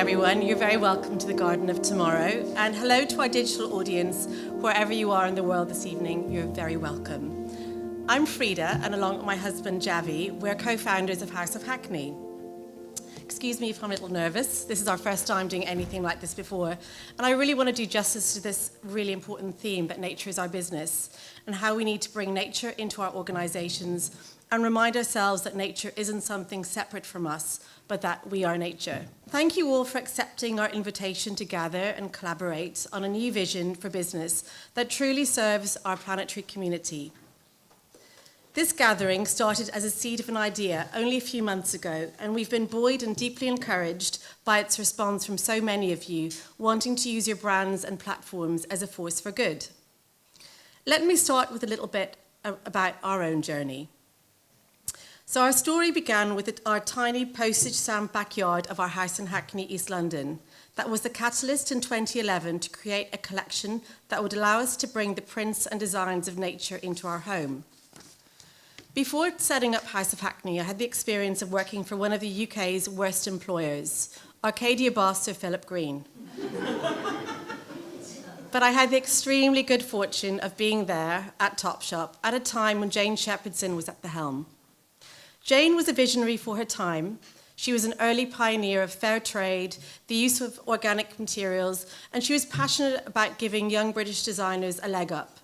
everyone. You're very welcome to the Garden of Tomorrow. And hello to our digital audience, wherever you are in the world this evening, you're very welcome. I'm Frida, and along with my husband Javi, we're co-founders of House of Hackney. Excuse me if I'm a little nervous. This is our first time doing anything like this before. And I really want to do justice to this really important theme that nature is our business and how we need to bring nature into our organizations and remind ourselves that nature isn't something separate from us, but that we are nature. Thank you all for accepting our invitation to gather and collaborate on a new vision for business that truly serves our planetary community. This gathering started as a seed of an idea only a few months ago, and we've been buoyed and deeply encouraged by its response from so many of you wanting to use your brands and platforms as a force for good. Let me start with a little bit about our own journey. So our story began with our tiny postage stamp backyard of our house in Hackney, East London. That was the catalyst in 2011 to create a collection that would allow us to bring the prints and designs of nature into our home. Before setting up House of Hackney, I had the experience of working for one of the UK's worst employers, Arcadia boss Sir Philip Green. But I had the extremely good fortune of being there at Topshop at a time when Jane Shepherdson was at the helm. Jane was a visionary for her time. She was an early pioneer of fair trade, the use of organic materials, and she was passionate about giving young British designers a leg up.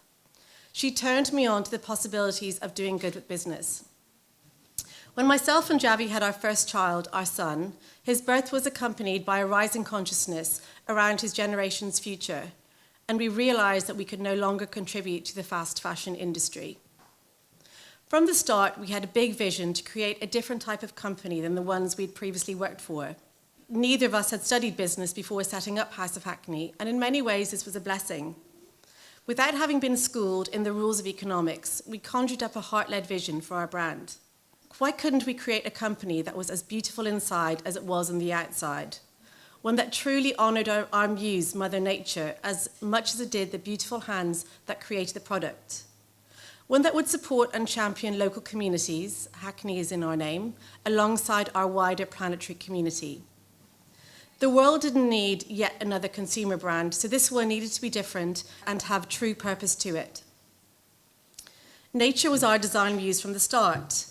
She turned me on to the possibilities of doing good with business. When myself and Javi had our first child, our son, his birth was accompanied by a rising consciousness around his generation's future, and we realized that we could no longer contribute to the fast fashion industry. From the start, we had a big vision to create a different type of company than the ones we'd previously worked for. Neither of us had studied business before setting up House of Hackney, and in many ways this was a blessing. Without having been schooled in the rules of economics, we conjured up a heart-led vision for our brand. Why couldn't we create a company that was as beautiful inside as it was on the outside? One that truly honored our muse, Mother Nature, as much as it did the beautiful hands that created the product. One that would support and champion local communities, Hackney is in our name, alongside our wider planetary community. The world didn't need yet another consumer brand, so this one needed to be different and have true purpose to it. Nature was our design muse from the start.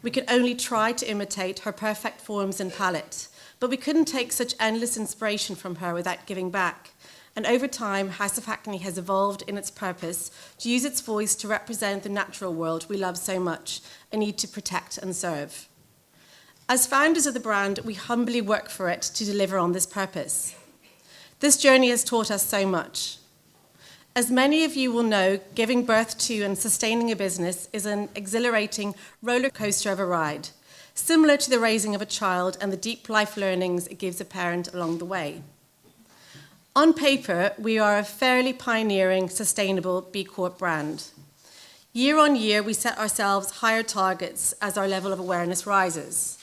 We could only try to imitate her perfect forms and palette, but we couldn't take such endless inspiration from her without giving back. And over time, House of Hackney has evolved in its purpose to use its voice to represent the natural world we love so much and need to protect and serve. As founders of the brand, we humbly work for it to deliver on this purpose. This journey has taught us so much. As many of you will know, giving birth to and sustaining a business is an exhilarating roller coaster of a ride, similar to the raising of a child and the deep life learnings it gives a parent along the way. On paper, we are a fairly pioneering, sustainable B Corp brand. Year on year, we set ourselves higher targets as our level of awareness rises.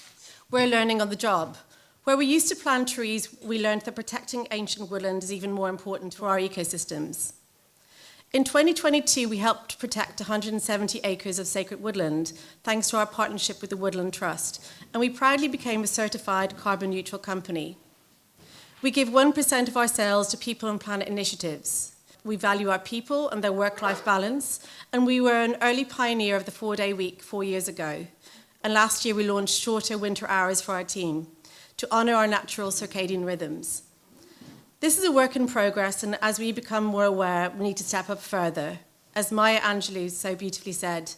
We're learning on the job. Where we used to plant trees, we learned that protecting ancient woodland is even more important to our ecosystems. In 2022, we helped protect 170 acres of sacred woodland, thanks to our partnership with the Woodland Trust, and we proudly became a certified carbon neutral company. We give 1% of our sales to people and planet initiatives. We value our people and their work-life balance, and we were an early pioneer of the 4-day week 4 years ago. And last year we launched shorter winter hours for our team to honor our natural circadian rhythms. This is a work in progress, and as we become more aware, we need to step up further. As Maya Angelou so beautifully said,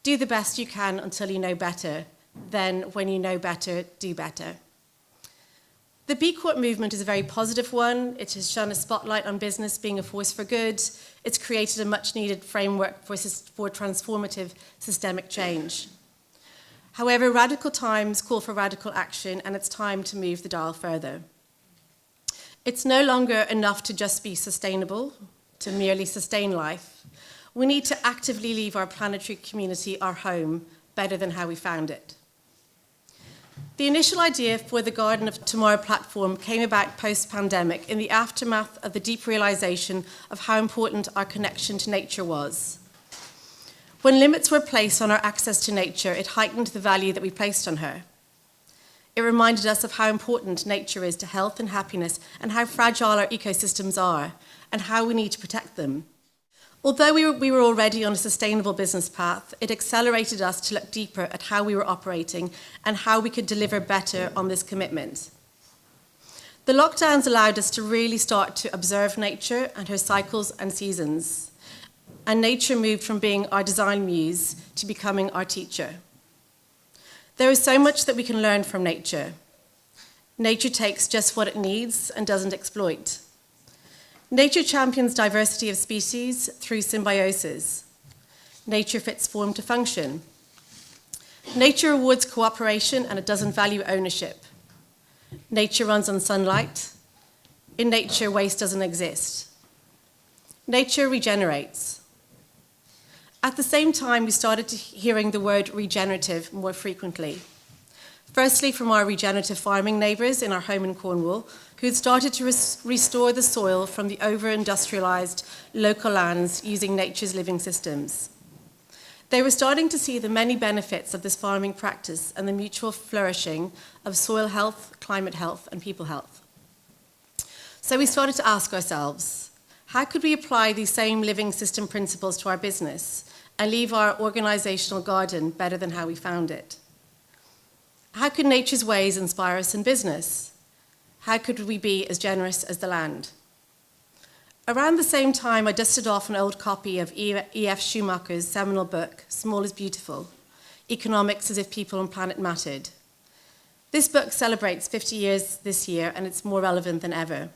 do the best you can until you know better. Then when you know better, do better. The B Corp movement is a very positive one. It has shone a spotlight on business being a force for good. It's created a much-needed framework for transformative systemic change. However, radical times call for radical action, and it's time to move the dial further. It's no longer enough to just be sustainable, to merely sustain life. We need to actively leave our planetary community, our home, better than how we found it. The initial idea for the Garden of Tomorrow platform came about post-pandemic in the aftermath of the deep realization of how important our connection to nature was. When limits were placed on our access to nature, it heightened the value that we placed on her. It reminded us of how important nature is to health and happiness and how fragile our ecosystems are and how we need to protect them. Although we were already on a sustainable business path, it accelerated us to look deeper at how we were operating and how we could deliver better on this commitment. The lockdowns allowed us to really start to observe nature and her cycles and seasons. And nature moved from being our design muse to becoming our teacher. There is so much that we can learn from nature. Nature takes just what it needs and doesn't exploit. Nature champions diversity of species through symbiosis. Nature fits form to function. Nature rewards cooperation and it doesn't value ownership. Nature runs on sunlight. In nature, waste doesn't exist. Nature regenerates. At the same time, we started hearing the word regenerative more frequently. Firstly, from our regenerative farming neighbours in our home in Cornwall, who had started to restore the soil from the over-industrialised local lands using nature's living systems. They were starting to see the many benefits of this farming practice and the mutual flourishing of soil health, climate health, and people health. So we started to ask ourselves, how could we apply these same living system principles to our business and leave our organisational garden better than how we found it? How could nature's ways inspire us in business? How could we be as generous as the land? Around the same time, I dusted off an old copy of E.F. Schumacher's seminal book, Small is Beautiful, Economics as if People and Planet Mattered. This book celebrates 50 years this year, and it's more relevant than ever.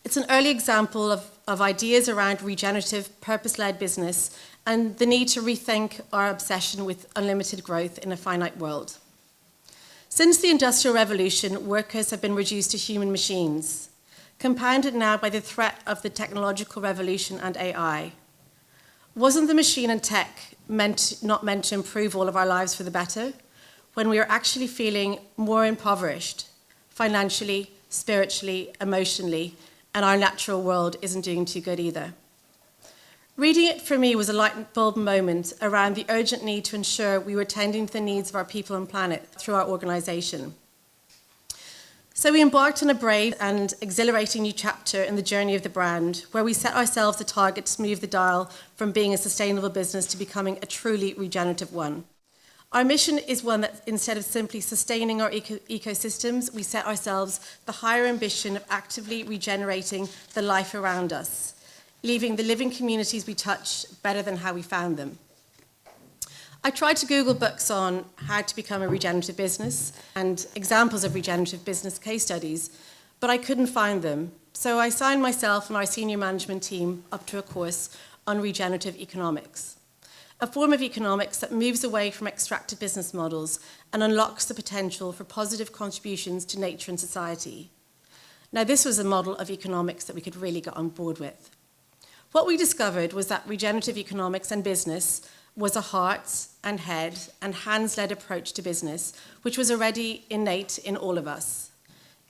It's an early example of ideas around regenerative, purpose-led business and the need to rethink our obsession with unlimited growth in a finite world. Since the Industrial Revolution, workers have been reduced to human machines, compounded now by the threat of the technological revolution and AI. Wasn't the machine and tech not meant to improve all of our lives for the better, when we are actually feeling more impoverished, financially, spiritually, emotionally, and our natural world isn't doing too good either? Reading it for me was a light bulb moment around the urgent need to ensure we were tending to the needs of our people and planet through our organisation. So we embarked on a brave and exhilarating new chapter in the journey of the brand, where we set ourselves a target to move the dial from being a sustainable business to becoming a truly regenerative one. Our mission is one that, instead of simply sustaining our ecosystems, we set ourselves the higher ambition of actively regenerating the life around us, leaving the living communities we touch better than how we found them. I tried to Google books on how to become a regenerative business and examples of regenerative business case studies, but I couldn't find them. So I signed myself and our senior management team up to a course on regenerative economics, a form of economics that moves away from extractive business models and unlocks the potential for positive contributions to nature and society. Now, this was a model of economics that we could really get on board with. What we discovered was that regenerative economics and business was a heart and head and hands-led approach to business, which was already innate in all of us.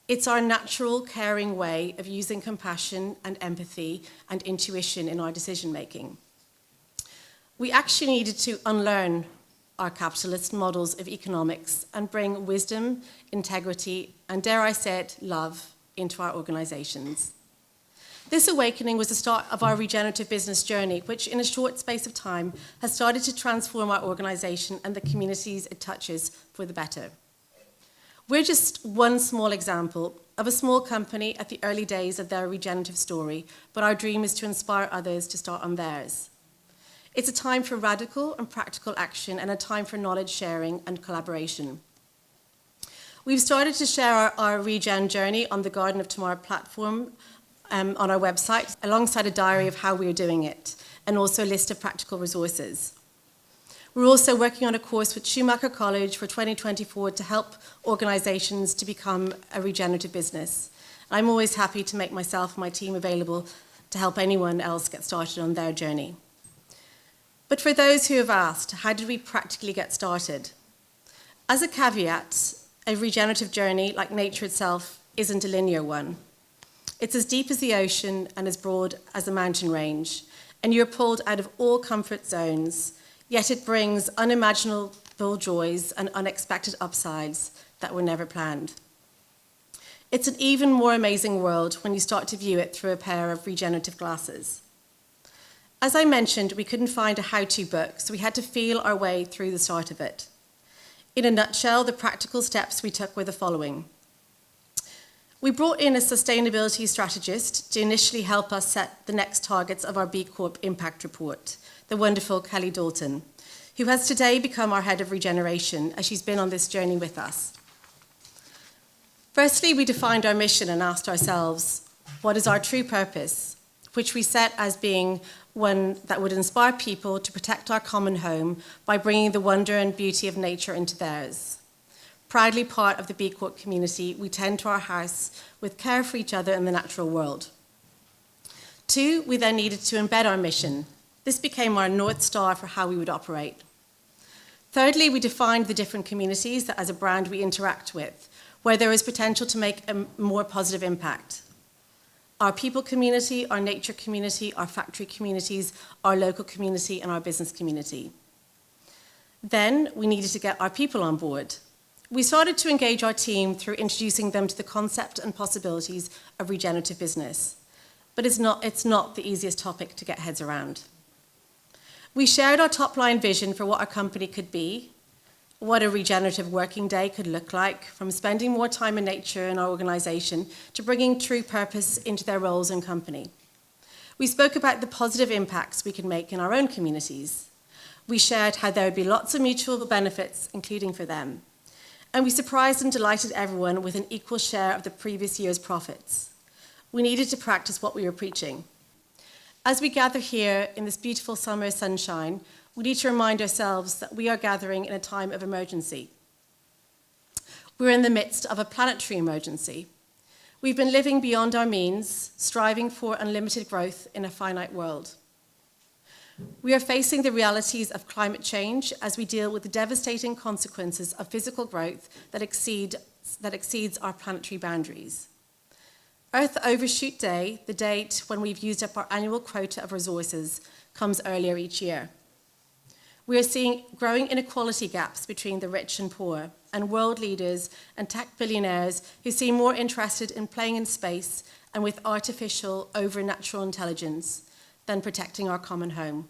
It's our natural, caring way of using compassion and empathy and intuition in our decision-making. We actually needed to unlearn our capitalist models of economics and bring wisdom, integrity, and, dare I say it, love into our organizations. This awakening was the start of our regenerative business journey, which in a short space of time has started to transform our organization and the communities it touches for the better. We're just one small example of a small company at the early days of their regenerative story, but our dream is to inspire others to start on theirs. It's a time for radical and practical action and a time for knowledge sharing and collaboration. We've started to share our regen journey on the Garden of Tomorrow platform on our website, alongside a diary of how we are doing it, and also a list of practical resources. We're also working on a course with Schumacher College for 2024 to help organisations to become a regenerative business. I'm always happy to make myself and my team available to help anyone else get started on their journey. But for those who have asked, how did we practically get started? As a caveat, a regenerative journey, like nature itself, isn't a linear one. It's as deep as the ocean and as broad as a mountain range, and you're pulled out of all comfort zones, yet it brings unimaginable joys and unexpected upsides that were never planned. It's an even more amazing world when you start to view it through a pair of regenerative glasses. As I mentioned, we couldn't find a how-to book, so we had to feel our way through the start of it. In a nutshell, the practical steps we took were the following. We brought in a sustainability strategist to initially help us set the next targets of our B Corp impact report, the wonderful Kelly Dalton, who has today become our head of regeneration as she's been on this journey with us. Firstly, we defined our mission and asked ourselves, what is our true purpose, which we set as being one that would inspire people to protect our common home by bringing the wonder and beauty of nature into theirs. Proudly part of the B Corp community, we tend to our house with care for each other in the natural world. 2, we then needed to embed our mission. This became our North Star for how we would operate. Thirdly, we defined the different communities that as a brand we interact with, where there is potential to make a more positive impact. Our people community, our nature community, our factory communities, our local community, and our business community. Then we needed to get our people on board. We started to engage our team through introducing them to the concept and possibilities of regenerative business. But it's not the easiest topic to get heads around. We shared our top-line vision for what our company could be, what a regenerative working day could look like, from spending more time in nature in our organization to bringing true purpose into their roles in company. We spoke about the positive impacts we could make in our own communities. We shared how there would be lots of mutual benefits, including for them. And we surprised and delighted everyone with an equal share of the previous year's profits. We needed to practice what we were preaching. As we gather here in this beautiful summer sunshine, we need to remind ourselves that we are gathering in a time of emergency. We're in the midst of a planetary emergency. We've been living beyond our means, striving for unlimited growth in a finite world. We are facing the realities of climate change as we deal with the devastating consequences of physical growth that exceeds our planetary boundaries. Earth Overshoot Day, the date when we've used up our annual quota of resources, comes earlier each year. We are seeing growing inequality gaps between the rich and poor, and world leaders and tech billionaires who seem more interested in playing in space and with artificial over natural intelligence than protecting our common home.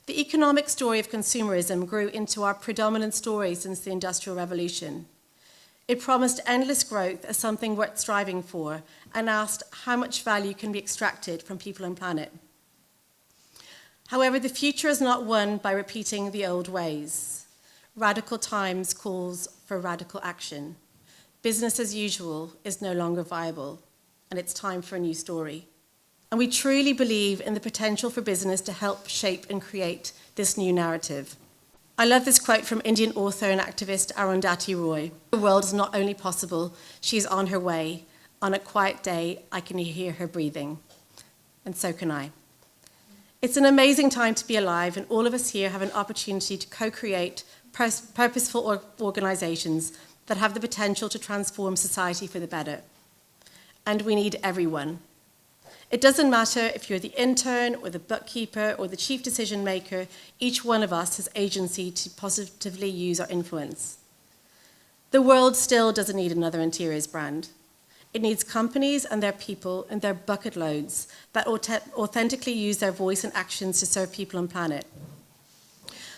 The economic story of consumerism grew into our predominant story since the Industrial Revolution. It promised endless growth as something worth striving for and asked how much value can be extracted from people and planet. However, the future is not won by repeating the old ways. Radical times calls for radical action. Business as usual is no longer viable, and it's time for a new story. And we truly believe in the potential for business to help shape and create this new narrative. I love this quote from Indian author and activist Arundhati Roy. The world is not only possible, she is on her way. On a quiet day, I can hear her breathing. And so can I. It's an amazing time to be alive, and all of us here have an opportunity to co-create purposeful organizations that have the potential to transform society for the better. And we need everyone. It doesn't matter if you're the intern or the bookkeeper or the chief decision maker, each one of us has agency to positively use our influence. The world still doesn't need another interiors brand. It needs companies and their people in their bucket loads that authentically use their voice and actions to serve people and planet.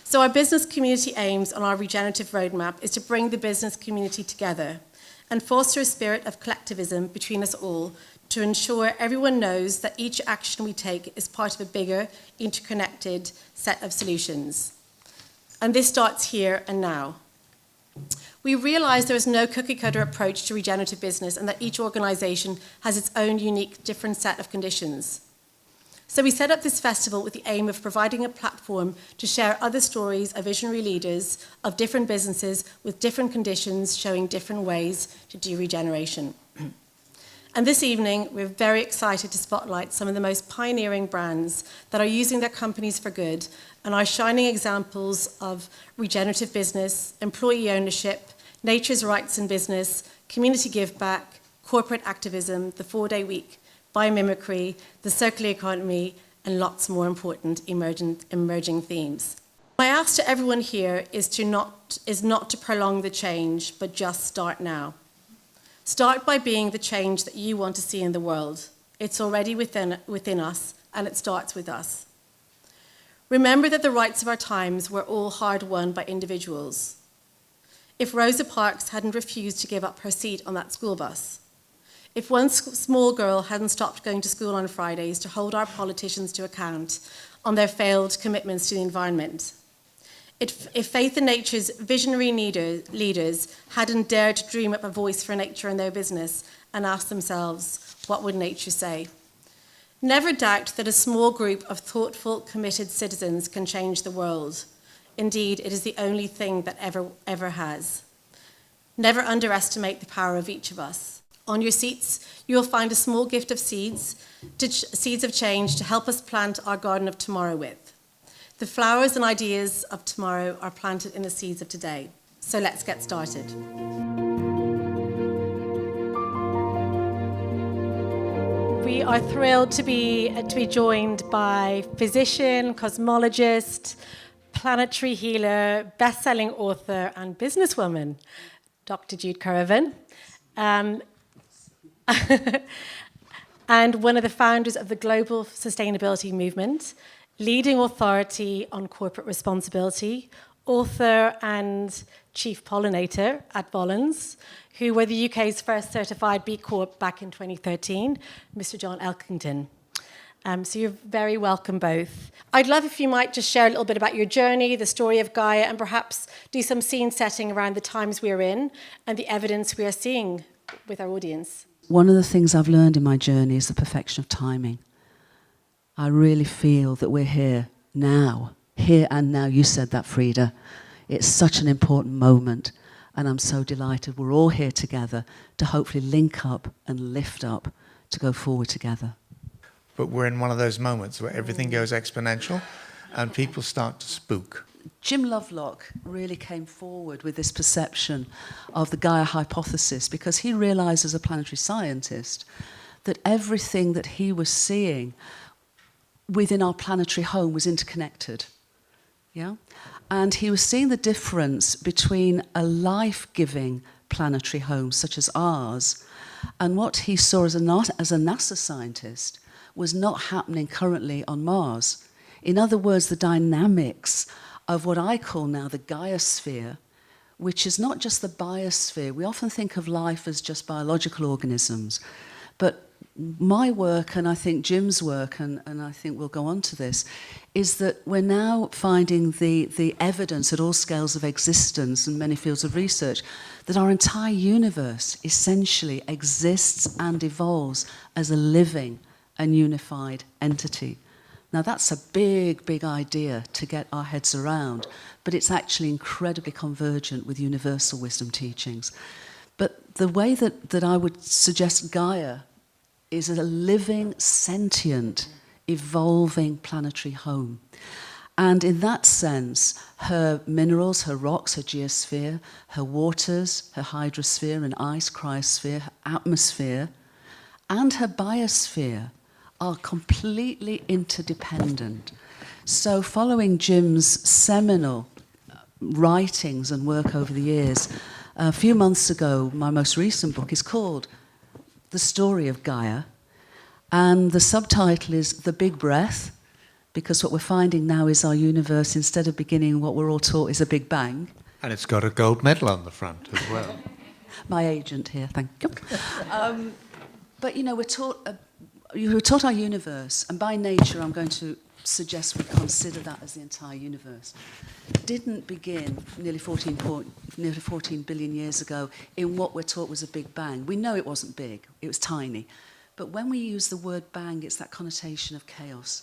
So our business community aims on our regenerative roadmap is to bring the business community together and foster a spirit of collectivism between us all to ensure everyone knows that each action we take is part of a bigger, interconnected set of solutions. And this starts here and now. We realize there is no cookie-cutter approach to regenerative business and that each organization has its own unique, different set of conditions. So we set up this festival with the aim of providing a platform to share other stories of visionary leaders of different businesses with different conditions showing different ways to do regeneration. And this evening, we're very excited to spotlight some of the most pioneering brands that are using their companies for good and are shining examples of regenerative business, employee ownership, nature's rights in business, community give back, corporate activism, the 4-day week, biomimicry, the circular economy, and lots more important emerging themes. My ask to everyone here is not to prolong the change, but just start now. Start by being the change that you want to see in the world. It's already within us, and it starts with us. Remember that the rights of our times were all hard-won by individuals. If Rosa Parks hadn't refused to give up her seat on that school bus, if one small girl hadn't stopped going to school on Fridays to hold our politicians to account on their failed commitments to the environment, if Faith in Nature's visionary leaders hadn't dared to dream up a voice for nature in their business and ask themselves, what would nature say? Never doubt that a small group of thoughtful, committed citizens can change the world. Indeed, it is the only thing that ever has. Never underestimate the power of each of us. On your seats, you will find a small gift of seeds of change to help us plant our garden of tomorrow with. The flowers and ideas of tomorrow are planted in the seeds of today. So let's get started. We are thrilled to be joined by physician, cosmologist, planetary healer, best-selling author, and businesswoman, Dr. Jude Currivan, and one of the founders of the global sustainability movement, leading authority on corporate responsibility, author and chief pollinator at Bollins, who were the UK's first certified B Corp back in 2013, Mr. John Elkington. So you're very welcome both. I'd love if you might just share a little bit about your journey, the story of Gaia, and perhaps do some scene setting around the times we are in and the evidence we are seeing with our audience. One of the things I've learned in my journey is the perfection of timing. I really feel that we're here now, here and now. You said that, Frida. It's such an important moment, and I'm so delighted we're all here together to hopefully link up and lift up to go forward together. But we're in one of those moments where everything goes exponential and people start to spook. Jim Lovelock really came forward with this perception of the Gaia hypothesis because he realized as a planetary scientist that everything that he was seeing within our planetary home was interconnected. Yeah? And he was seeing the difference between a life-giving planetary home such as ours and what he saw as a NASA scientist was not happening currently on Mars. In other words, the dynamics of what I call now the Gaia-sphere, which is not just the biosphere. We often think of life as just biological organisms, but my work, and I think Jim's work, and I think we'll go on to this, is that we're now finding the evidence at all scales of existence and many fields of research that our entire universe essentially exists and evolves as a living and unified entity. Now that's a big, big idea to get our heads around, but it's actually incredibly convergent with universal wisdom teachings. But the way that I would suggest Gaia is a living, sentient, evolving planetary home. And in that sense, her minerals, her rocks, her geosphere, her waters, her hydrosphere and ice cryosphere, her atmosphere, and her biosphere are completely interdependent. So following Jim's seminal writings and work over the years, a few months ago, my most recent book is called The Story of Gaia, and the subtitle is The Big Breath, because what we're finding now is our universe, instead of beginning what we're all taught is a Big Bang. And it's got a gold medal on the front as well. My agent here, thank you. But you know, we're taught our universe, and by nature I'm going to suggest we consider that as the entire universe. Didn't begin nearly 14 billion years ago in what we're taught was a Big Bang. We know it wasn't big, it was tiny. But when we use the word bang, it's that connotation of chaos.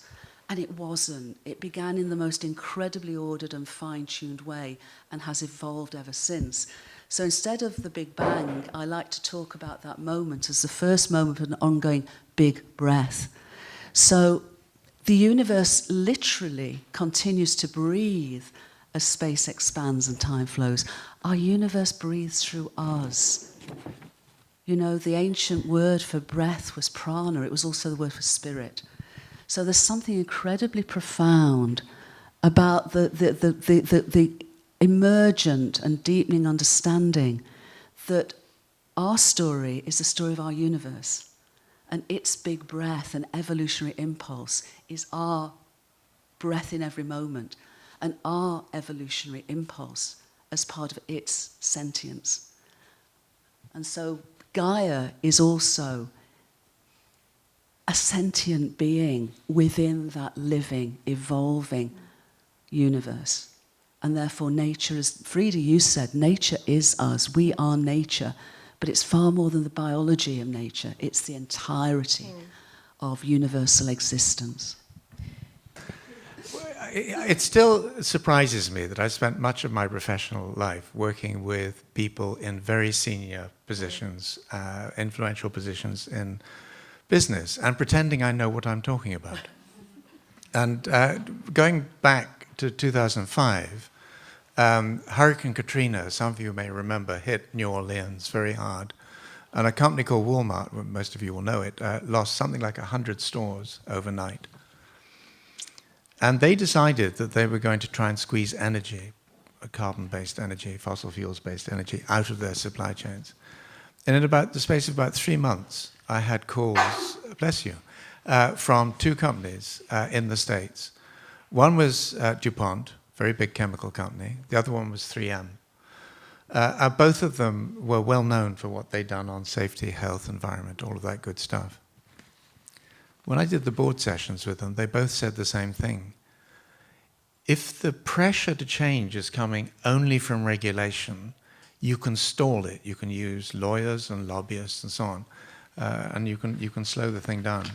And it wasn't. It began in the most incredibly ordered and fine-tuned way and has evolved ever since. So instead of the Big Bang, I like to talk about that moment as the first moment of an ongoing big breath. So the universe literally continues to breathe as space expands and time flows. Our universe breathes through us. You know, the ancient word for breath was prana. It was also the word for spirit. So there's something incredibly profound about the emergent and deepening understanding that our story is the story of our universe, and its big breath and evolutionary impulse is our breath in every moment, and our evolutionary impulse as part of its sentience. And so Gaia is also a sentient being within that living, evolving universe. And therefore nature is, Frida, you said, nature is us, we are nature, but it's far more than the biology of nature, it's the entirety of universal existence. It still surprises me that I spent much of my professional life working with people in very senior positions, influential positions in business, and pretending I know what I'm talking about. And going back to 2005, Hurricane Katrina, some of you may remember, hit New Orleans very hard. And a company called Walmart, most of you will know it, lost something like 100 stores overnight. And they decided that they were going to try and squeeze energy, carbon-based energy, fossil fuels-based energy, out of their supply chains. And in about the space of about 3 months, I had calls, bless you, from 2 companies in the States. One was DuPont, very big chemical company. The other one was 3M. Both of them were well known for what they'd done on safety, health, environment, all of that good stuff. When I did the board sessions with them, they both said the same thing. If the pressure to change is coming only from regulation, you can stall it. You can use lawyers and lobbyists and so on, and you can slow the thing down.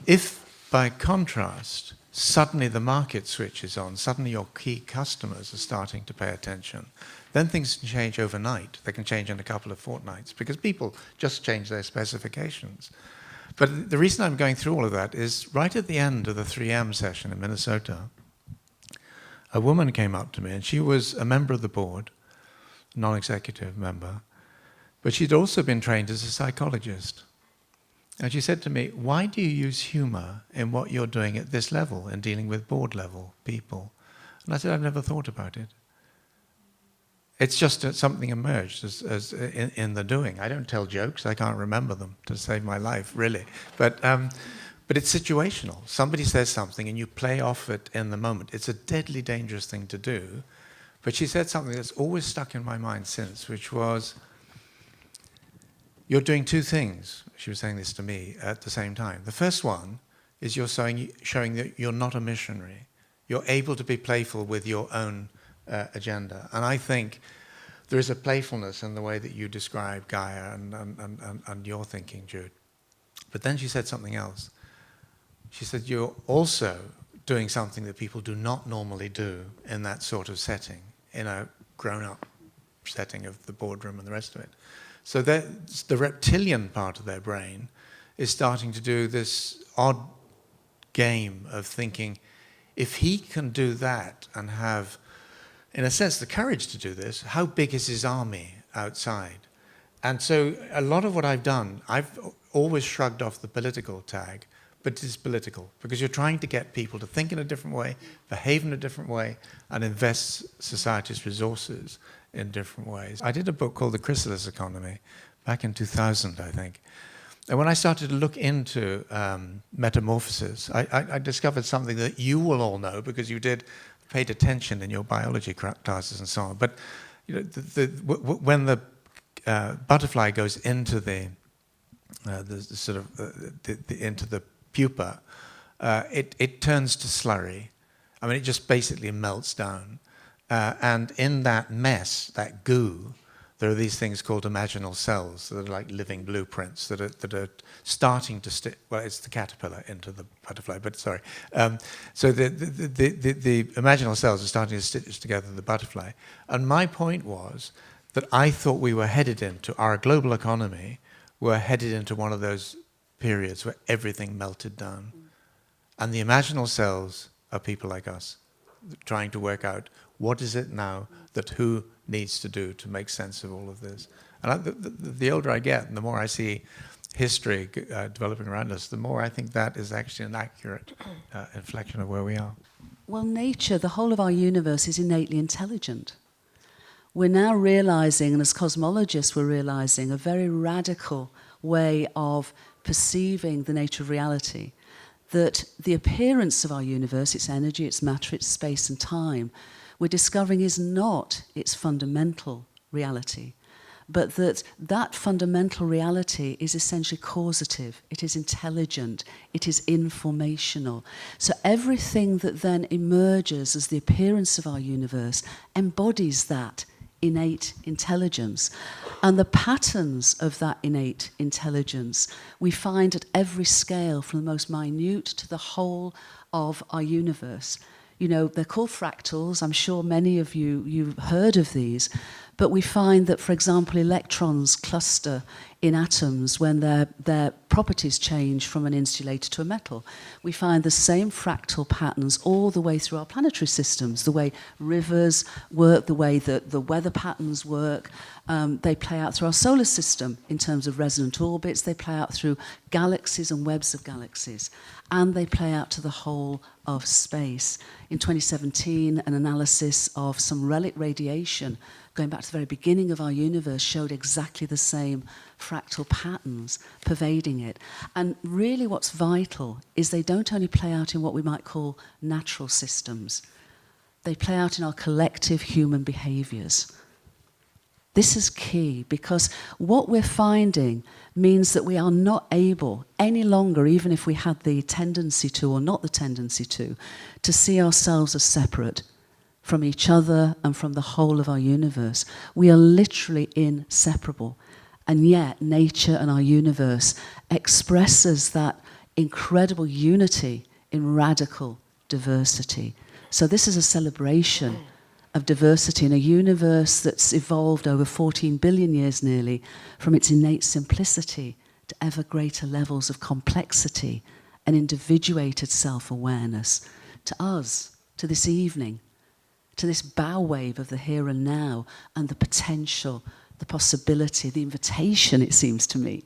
If, by contrast, suddenly the market switches on, suddenly your key customers are starting to pay attention, then things can change overnight. They can change in a couple of fortnights because people just change their specifications. But the reason I'm going through all of that is right at the end of the 3M session in Minnesota, a woman came up to me, and she was a member of the board, non-executive member, but she'd also been trained as a psychologist. And she said to me, why do you use humor in what you're doing at this level, in dealing with board level people? And I said, I've never thought about it. It's just that something emerged as in the doing. I don't tell jokes. I can't remember them to save my life, really. But it's situational. Somebody says something and you play off it in the moment. It's a deadly dangerous thing to do. But she said something that's always stuck in my mind since, which was, you're doing 2 things. She was saying this to me at the same time. The first one is you're showing that you're not a missionary. You're able to be playful with your own agenda. And I think there is a playfulness in the way that you describe Gaia and your thinking, Jude. But then she said something else. She said, you're also doing something that people do not normally do in that sort of setting, in a grown-up setting of the boardroom and the rest of it. So the reptilian part of their brain is starting to do this odd game of thinking, if he can do that and have, in a sense, the courage to do this, how big is his army outside? And so a lot of what I've done, I've always shrugged off the political tag, but it is political, because you're trying to get people to think in a different way, behave in a different way, and invest society's resources in different ways. I did a book called The Chrysalis Economy back in 2000, I think. And when I started to look into metamorphosis, I discovered something that you will all know because you paid attention in your biology classes and so on. But you know, when the butterfly goes into into the pupa, it turns to slurry. I mean, it just basically melts down. And in that mess, that goo, there are these things called imaginal cells that are like living blueprints that are starting to stick. Well, it's the caterpillar into the butterfly, but sorry. So the imaginal cells are starting to stitch together the butterfly. And my point was that I thought we were headed into our global economy. We're headed into one of those periods where everything melted down, and the imaginal cells are people like us, trying to work out what is it now that who needs to do to make sense of all of this. And the older I get, and the more I see history developing around us, the more I think that is actually an accurate inflection of where we are. Well, nature, the whole of our universe is innately intelligent. We're now realizing, and as cosmologists we're realizing, a very radical way of perceiving the nature of reality, that the appearance of our universe, its energy, its matter, its space and time, we're discovering is not its fundamental reality, but that that fundamental reality is essentially causative, it is intelligent, it is informational. So everything that then emerges as the appearance of our universe embodies that innate intelligence. And the patterns of that innate intelligence we find at every scale, from the most minute to the whole of our universe. You know, they're called fractals. I'm sure many of you've heard of these. But we find that, for example, electrons cluster in atoms when their properties change from an insulator to a metal. We find the same fractal patterns all the way through our planetary systems, the way rivers work, the way that the weather patterns work. They play out through our solar system in terms of resonant orbits. They play out through galaxies and webs of galaxies. And they play out to the whole of space. In 2017, an analysis of some relic radiation going back to the very beginning of our universe showed exactly the same fractal patterns pervading it. And really what's vital is they don't only play out in what we might call natural systems. They play out in our collective human behaviors. This is key, because what we're finding means that we are not able any longer, even if we had the tendency to or not the tendency to see ourselves as separate from each other and from the whole of our universe. We are literally inseparable. And yet nature and our universe expresses that incredible unity in radical diversity. So this is a celebration of diversity in a universe that's evolved over 14 billion years nearly from its innate simplicity to ever greater levels of complexity and individuated self-awareness, to us, to this evening, to this bow wave of the here and now and the potential, the possibility, the invitation, it seems to me.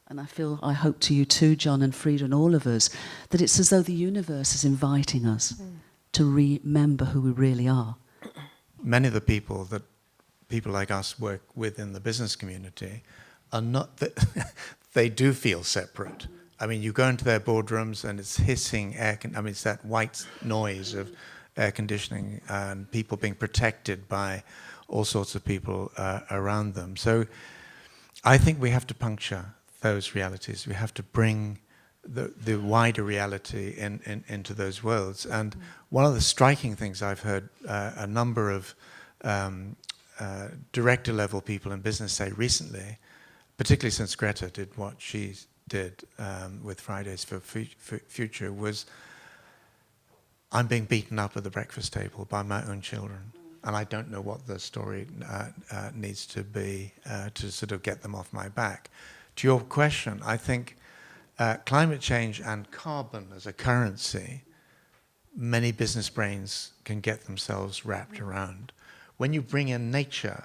And I hope to you too, John and Frida and all of us, that it's as though the universe is inviting us to remember who we really are. Many of the people that people like us work with in the business community are not, they do feel separate. I mean, you go into their boardrooms and it's hissing it's that white noise of air conditioning and people being protected by all sorts of people around them. So I think we have to puncture those realities. We have to bring the wider reality into those worlds. And one of the striking things I've heard a number of director level people in business say recently, particularly since Greta did what she did with Fridays for Future, was, I'm being beaten up at the breakfast table by my own children, and I don't know what the story needs to be to sort of get them off my back. To your question, I think climate change and carbon as a currency, many business brains can get themselves wrapped around. When you bring in nature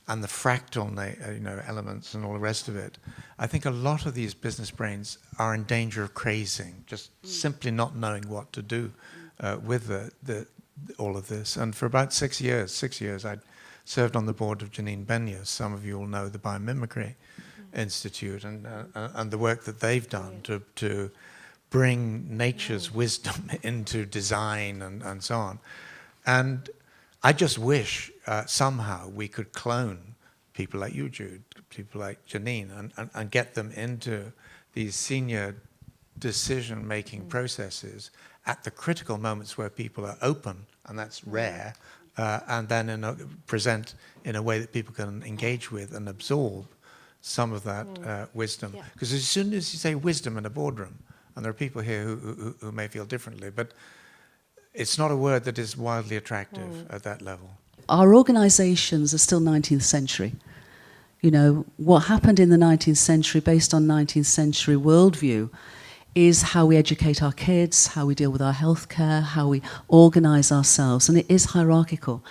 and the fractal elements and all the rest of it, I think a lot of these business brains are in danger of crazing, just simply not knowing what to do with all of this. And for about 6 years, I'd served on the board of Janine Benyus. Some of you all know the Biomimicry Institute and the work that they've done to bring nature's wisdom into design and so on. And I just wish somehow we could clone people like you, Jude, people like Janine, and get them into these senior decision-making processes at the critical moments where people are open, and that's rare, and then present in a way that people can engage with and absorb some of that wisdom. Because as soon as you say wisdom in a boardroom, and there are people here who may feel differently, but it's not a word that is wildly attractive at that level. Our organisations are still 19th century. You know, what happened in the 19th century based on 19th century worldview is how we educate our kids, how we deal with our healthcare, how we organise ourselves, and it is hierarchical.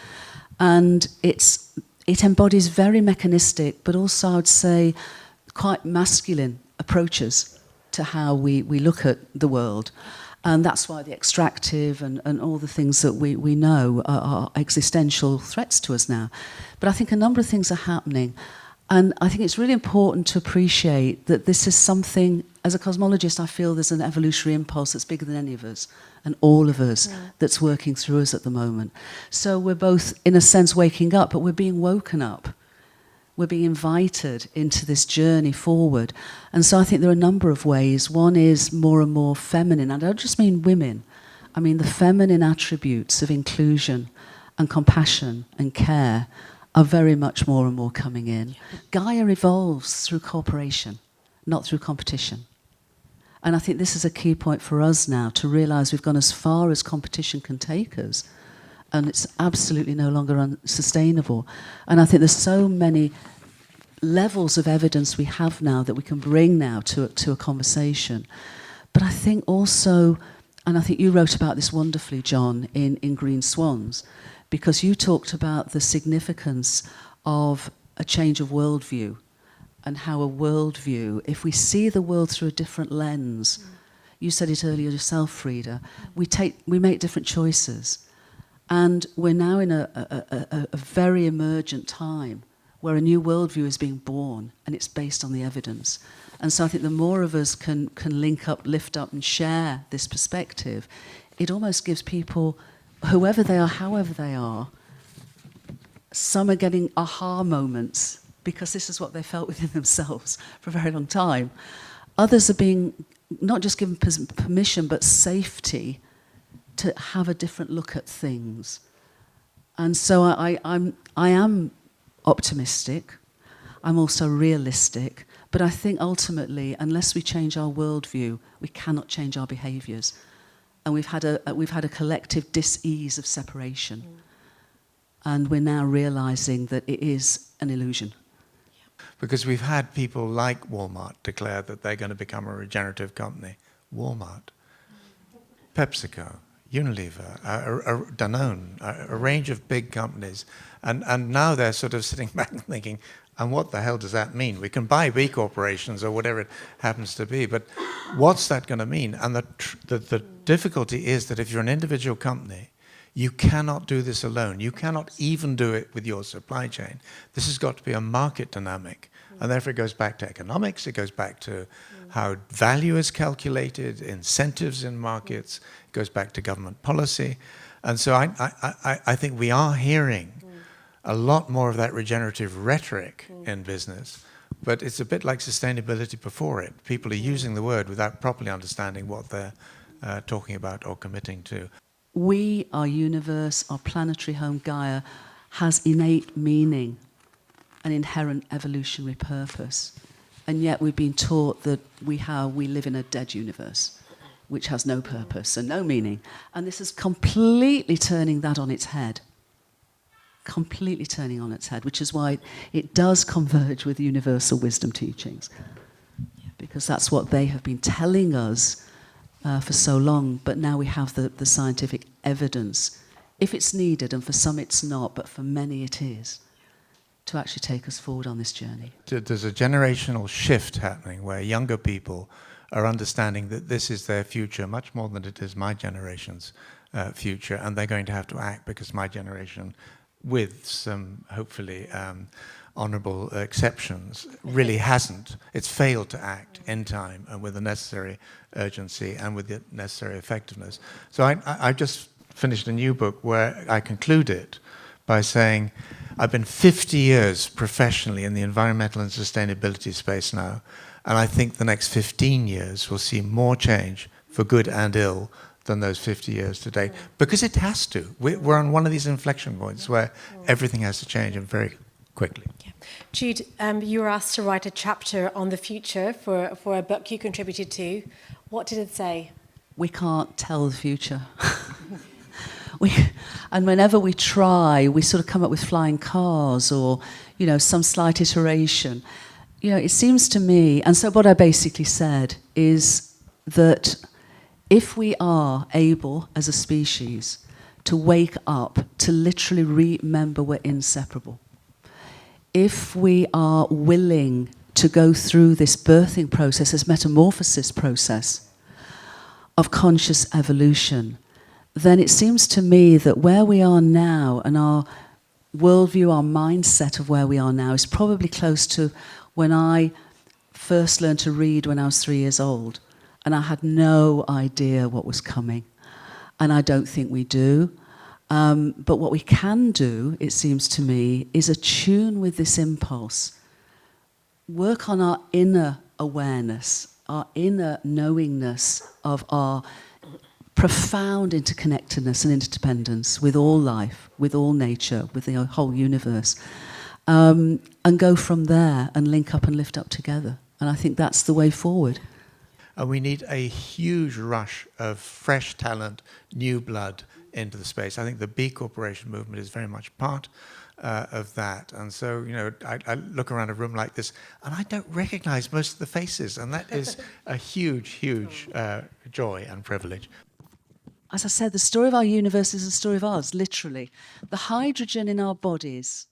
And it embodies very mechanistic, but also I would say quite masculine approaches to how we look at the world. And that's why the extractive and all the things that we know are existential threats to us now. But I think a number of things are happening. And I think it's really important to appreciate that this is something, as a cosmologist, I feel there's an evolutionary impulse that's bigger than any of us and all of us that's working through us at the moment. So we're both, in a sense, waking up, but we're being woken up. We're being invited into this journey forward. And so I think there are a number of ways. One is more and more feminine. And I don't just mean women. I mean the feminine attributes of inclusion and compassion and care are very much more and more coming in. Gaia evolves through cooperation, not through competition. And I think this is a key point for us now, to realise we've gone as far as competition can take us, and it's absolutely no longer unsustainable. And I think there's so many levels of evidence we have now that we can bring now to a conversation. But I think also, and I think you wrote about this wonderfully, John, in Green Swans, because you talked about the significance of a change of worldview, and how a worldview, if we see the world through a different lens, you said it earlier yourself, Frida, we make different choices. And we're now in a very emergent time where a new worldview is being born, and it's based on the evidence. And so I think the more of us can link up, lift up, and share this perspective, it almost gives people, whoever they are, however they are, some are getting aha moments, because this is what they felt within themselves for a very long time. Others are being not just given permission, but safety to have a different look at things. And so I am optimistic. I'm also realistic. But I think ultimately, unless we change our worldview, we cannot change our behaviours. And we've had a collective dis-ease of separation. And we're now realising that it is an illusion. Because we've had people like Walmart declare that they're going to become a regenerative company. Walmart, PepsiCo, Unilever, Danone, a range of big companies. And now they're sort of sitting back and thinking, and what the hell does that mean? We can buy B corporations or whatever it happens to be, but what's that going to mean? And the difficulty is that if you're an individual company, you cannot do this alone. You cannot even do it with your supply chain. This has got to be a market dynamic. And therefore it goes back to economics, it goes back to how value is calculated, incentives in markets, it goes back to government policy. And so I think we are hearing a lot more of that regenerative rhetoric in business, but it's a bit like sustainability before it. People are using the word without properly understanding what they're talking about or committing to. We, our universe, our planetary home Gaia, has innate meaning, an inherent evolutionary purpose. And yet we've been taught that we live in a dead universe, which has no purpose and no meaning. And this is completely turning that on its head. Completely turning on its head, which is why it does converge with universal wisdom teachings. Because that's what they have been telling us for so long, but now we have the scientific evidence, if it's needed, and for some it's not, but for many it is, to actually take us forward on this journey. There's a generational shift happening where younger people are understanding that this is their future much more than it is my generation's future, and they're going to have to act because my generation, with some hopefully honourable exceptions, really hasn't. It's failed to act in time and with the necessary urgency and with the necessary effectiveness. So I just finished a new book where I conclude it by saying I've been 50 years professionally in the environmental and sustainability space now, and I think the next 15 years will see more change for good and ill than those 50 years to date, because it has to. We're on one of these inflection points where everything has to change, and very quickly. Yeah. Jude, you were asked to write a chapter on the future for a book you contributed to. What did it say? We can't tell the future. And whenever we try, we sort of come up with flying cars or, some slight iteration. It seems to me, and so what I basically said is that if we are able, as a species, to wake up, to literally remember we're inseparable, if we are willing to go through this birthing process, this metamorphosis process, of conscious evolution, then it seems to me that where we are now and our worldview, our mindset of where we are now is probably close to when I first learned to read when I was 3 years old, and I had no idea what was coming. And I don't think we do. But what we can do, it seems to me, is attune with this impulse, work on our inner awareness, our inner knowingness of our profound interconnectedness and interdependence with all life, with all nature, with the whole universe, and go from there and link up and lift up together. And I think that's the way forward. And we need a huge rush of fresh talent, new blood into the space. I think the B Corporation movement is very much part of that. And so, you know, I look around a room like this and I don't recognize most of the faces. And that is a huge, huge joy and privilege. As I said, the story of our universe is the story of ours, literally. The hydrogen in our bodies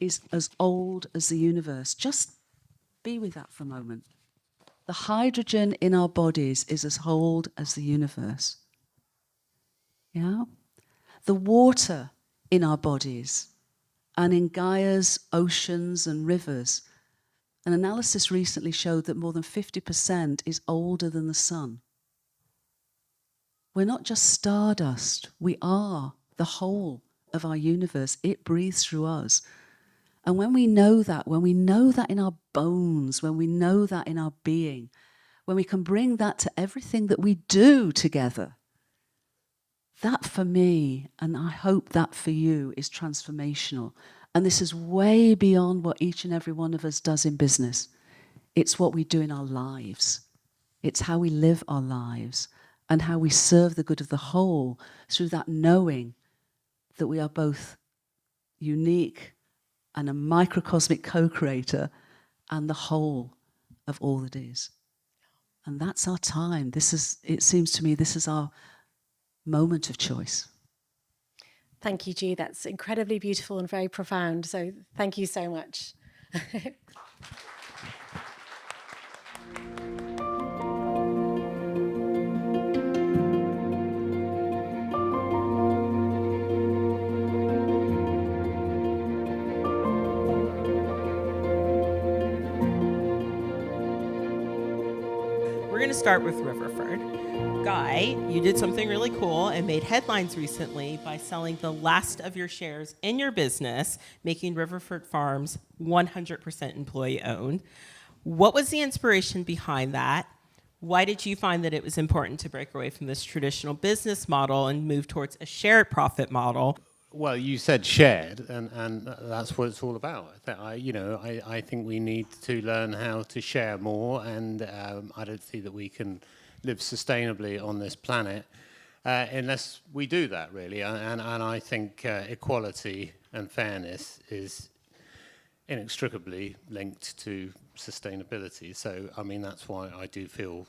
is as old as the universe. Just be with that for a moment. The hydrogen in our bodies is as old as the universe. Yeah? The water in our bodies and in Gaia's oceans and rivers. An analysis recently showed that more than 50% is older than the sun. We're not just stardust. We are the whole of our universe. It breathes through us. And when we know that in our bones, when we know that in our being, when we can bring that to everything that we do together, that for me, and I hope that for you, is transformational. And this is way beyond what each and every one of us does in business. It's what we do in our lives. It's how we live our lives and how we serve the good of the whole through that knowing that we are both unique and a microcosmic co-creator and the whole of all that is. And that's our time. It seems to me, this is our moment of choice. Thank you, G. That's incredibly beautiful and very profound. So thank you so much. We're going to start with Riverford. Guy, you did something really cool and made headlines recently by selling the last of your shares in your business, making Riverford Farms 100% employee-owned. What was the inspiration behind that? Why did you find that it was important to break away from this traditional business model and move towards a shared profit model? Well, you said shared, and that's what it's all about. I think we need to learn how to share more, and I don't see that we can live sustainably on this planet unless we do that, really. And I think equality and fairness is inextricably linked to sustainability. So, I mean, that's why I do feel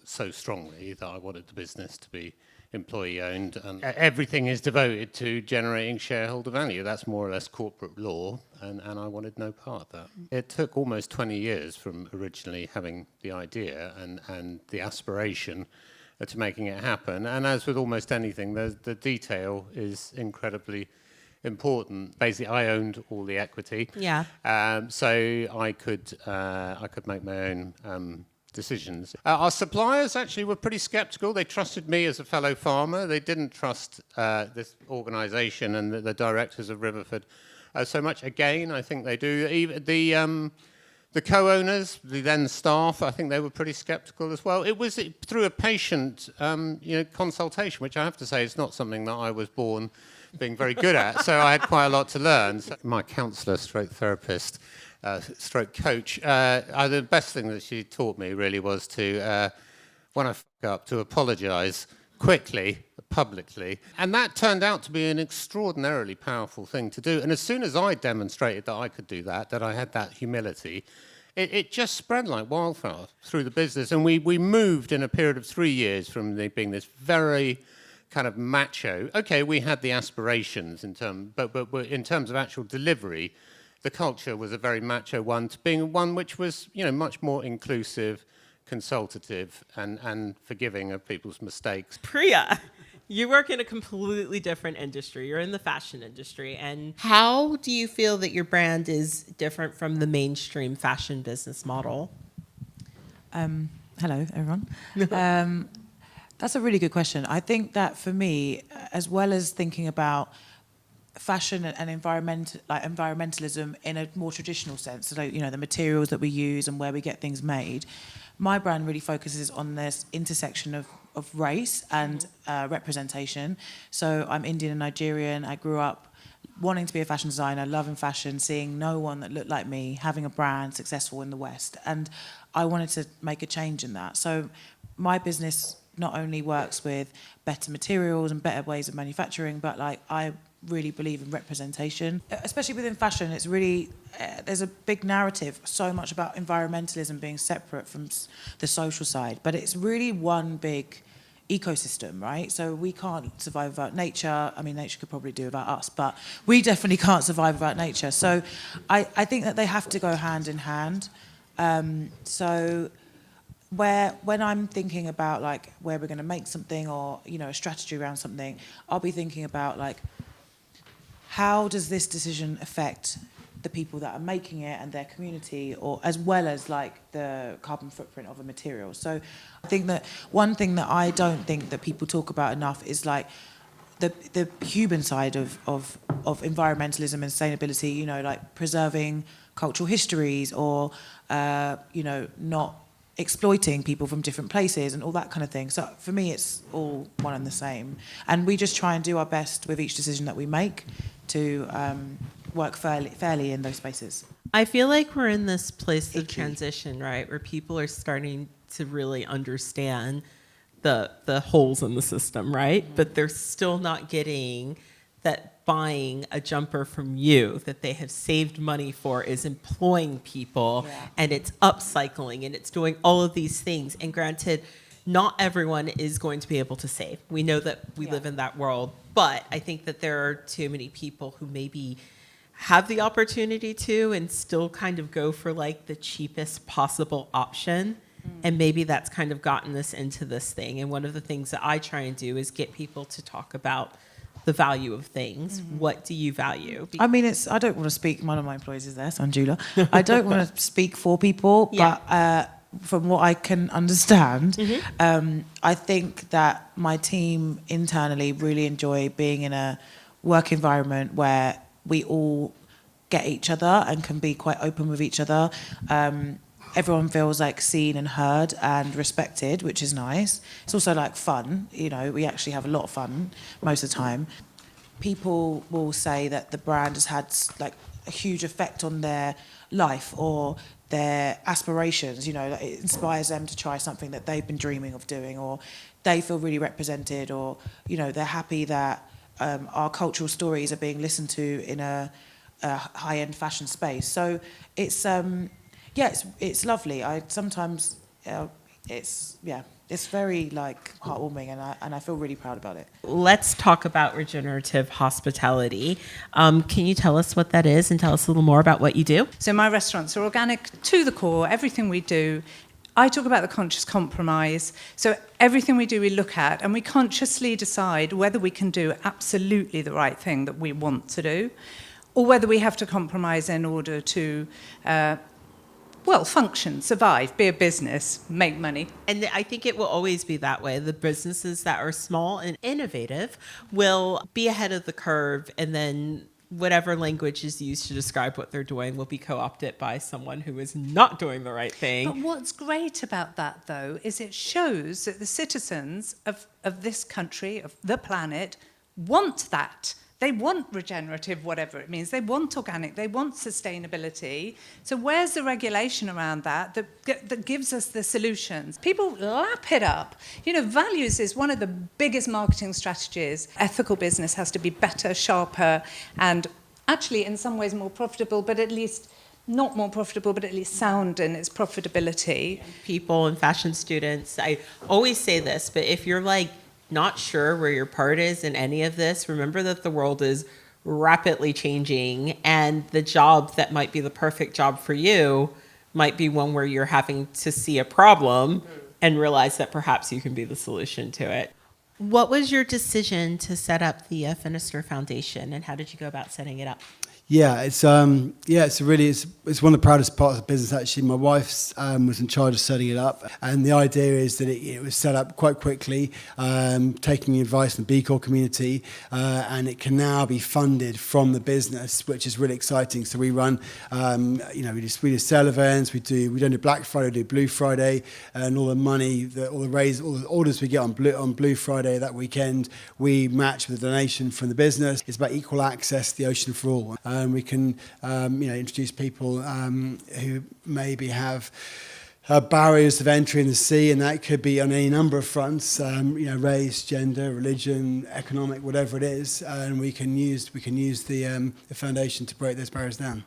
so strongly that I wanted the business to be employee-owned, and everything is devoted to generating shareholder value. That's more or less corporate law, and I wanted no part of that. It took almost 20 years from originally having the idea and the aspiration to making it happen. And as with almost anything, the detail is incredibly important. Basically, I owned all the equity, so I could make my own decisions. Our suppliers actually were pretty skeptical. They trusted me as a fellow farmer. They didn't trust this organisation and the directors of Riverford so much. Again, I think they do. Even the co-owners, the then staff, I think they were pretty skeptical as well. It was through a patient consultation, which I have to say is not something that I was born being very good at. So I had quite a lot to learn. So my counsellor, stroke therapist, stroke coach, the best thing that she taught me really was to, when I fuck up, to apologise quickly, publicly. And that turned out to be an extraordinarily powerful thing to do. And as soon as I demonstrated that I could do that, that I had that humility, it just spread like wildfire through the business. And we moved in a period of 3 years from being this very kind of macho. Okay, we had the aspirations but in terms of actual delivery, the culture was a very macho one, to being one which was, much more inclusive, consultative and forgiving of people's mistakes. Priya, you work in a completely different industry. You're in the fashion industry. And how do you feel that your brand is different from the mainstream fashion business model? Hello, everyone. That's a really good question. I think that for me, as well as thinking about fashion and environmentalism in a more traditional sense, so the materials that we use and where we get things made, my brand really focuses on this intersection of race and representation. So I'm Indian and Nigerian. I grew up wanting to be a fashion designer, loving fashion, seeing no one that looked like me, having a brand successful in the West. And I wanted to make a change in that. So my business not only works with better materials and better ways of manufacturing, but I really believe in representation, especially within fashion. It's really, there's a big narrative so much about environmentalism being separate from the social side, but it's really one big ecosystem, right? So we can't survive without nature. I mean, nature could probably do without us, but we definitely can't survive without nature. So I think that they have to go hand in hand. So when I'm thinking about where we're going to make something or a strategy around something, I'll be thinking about how does this decision affect the people that are making it and their community, or as well as the carbon footprint of a material. So I think that one thing that I don't think that people talk about enough is the human side of environmentalism and sustainability, preserving cultural histories or not exploiting people from different places and all that kind of thing. So for me, it's all one and the same. And we just try and do our best with each decision that we make to work fairly in those spaces. I feel like we're in this place of transition, right, where people are starting to really understand the holes in the system, right? Mm-hmm. But they're still not getting that buying a jumper from you that they have saved money for is employing people, and it's upcycling and it's doing all of these things. And granted, not everyone is going to be able to save. We know that we live in that world, but I think that there are too many people who maybe have the opportunity to and still kind of go for the cheapest possible option. And maybe that's kind of gotten us into this thing. And one of the things that I try and do is get people to talk about the value of things. Mm-hmm. What do you value? I mean, I don't want to speak, one of my employees is there, Sanjula. I don't want to speak for people, but from what I can understand, I think that my team internally really enjoy being in a work environment where we all get each other and can be quite open with each other. Everyone feels seen and heard and respected, which is nice. It's also fun. We actually have a lot of fun most of the time. People will say that the brand has had a huge effect on their life or their aspirations. It inspires them to try something that they've been dreaming of doing, or they feel really represented, or they're happy that our cultural stories are being listened to in a high-end fashion space. So it's it's lovely. It's very heartwarming, and I feel really proud about it. Let's talk about regenerative hospitality. Can you tell us what that is and tell us a little more about what you do? So my restaurants are organic to the core, everything we do. I talk about the conscious compromise. So everything we do, we look at, and we consciously decide whether we can do absolutely the right thing that we want to do, or whether we have to compromise in order to function, survive, be a business, make money. And I think it will always be that way. The businesses that are small and innovative will be ahead of the curve, and then whatever language is used to describe what they're doing will be co-opted by someone who is not doing the right thing. But what's great about that, though, is it shows that the citizens of this country, of the planet, want that. They want regenerative, whatever it means. They want organic. They want sustainability. So where's the regulation around that gives us the solutions? People lap it up. Values is one of the biggest marketing strategies. Ethical business has to be better, sharper, and actually in some ways more profitable, but at least not more profitable, but at least sound in its profitability. People and fashion students, I always say this, but if you're not sure where your part is in any of this, remember that the world is rapidly changing, and the job that might be the perfect job for you might be one where you're having to see a problem and realize that perhaps you can be the solution to it. What was your decision to set up the Finister Foundation, and how did you go about setting it up? Yeah, it's one of the proudest parts of the business actually. My wife was in charge of setting it up, and the idea is that it was set up quite quickly, taking advice from the B Corp community, and it can now be funded from the business, which is really exciting. So we run, we do sale events, we don't do Black Friday, we do Blue Friday, and all the money, all the orders we get on Blue Friday that weekend, we match with a donation from the business. It's about equal access to the ocean for all. We can, introduce people who maybe have barriers of entry in the sea, and that could be on any number of fronts, race, gender, religion, economic, whatever it is, and we can use the foundation to break those barriers down.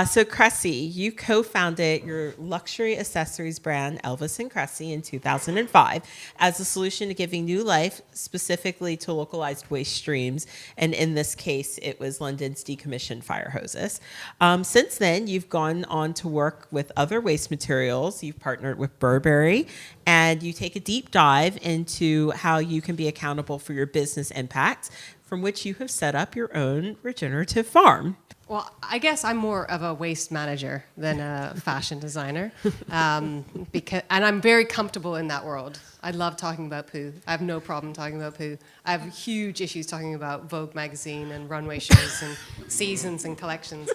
So Cressy, you co-founded your luxury accessories brand, Elvis & Cressy, in 2005 as a solution to giving new life specifically to localized waste streams. And in this case, it was London's decommissioned fire hoses. Since then, you've gone on to work with other waste materials. You've partnered with Burberry, and you take a deep dive into how you can be accountable for your business impact, from which you have set up your own regenerative farm. Well, I guess I'm more of a waste manager than a fashion designer, and I'm very comfortable in that world. I love talking about poo. I have no problem talking about poo. I have huge issues talking about Vogue magazine and runway shows and seasons and collections.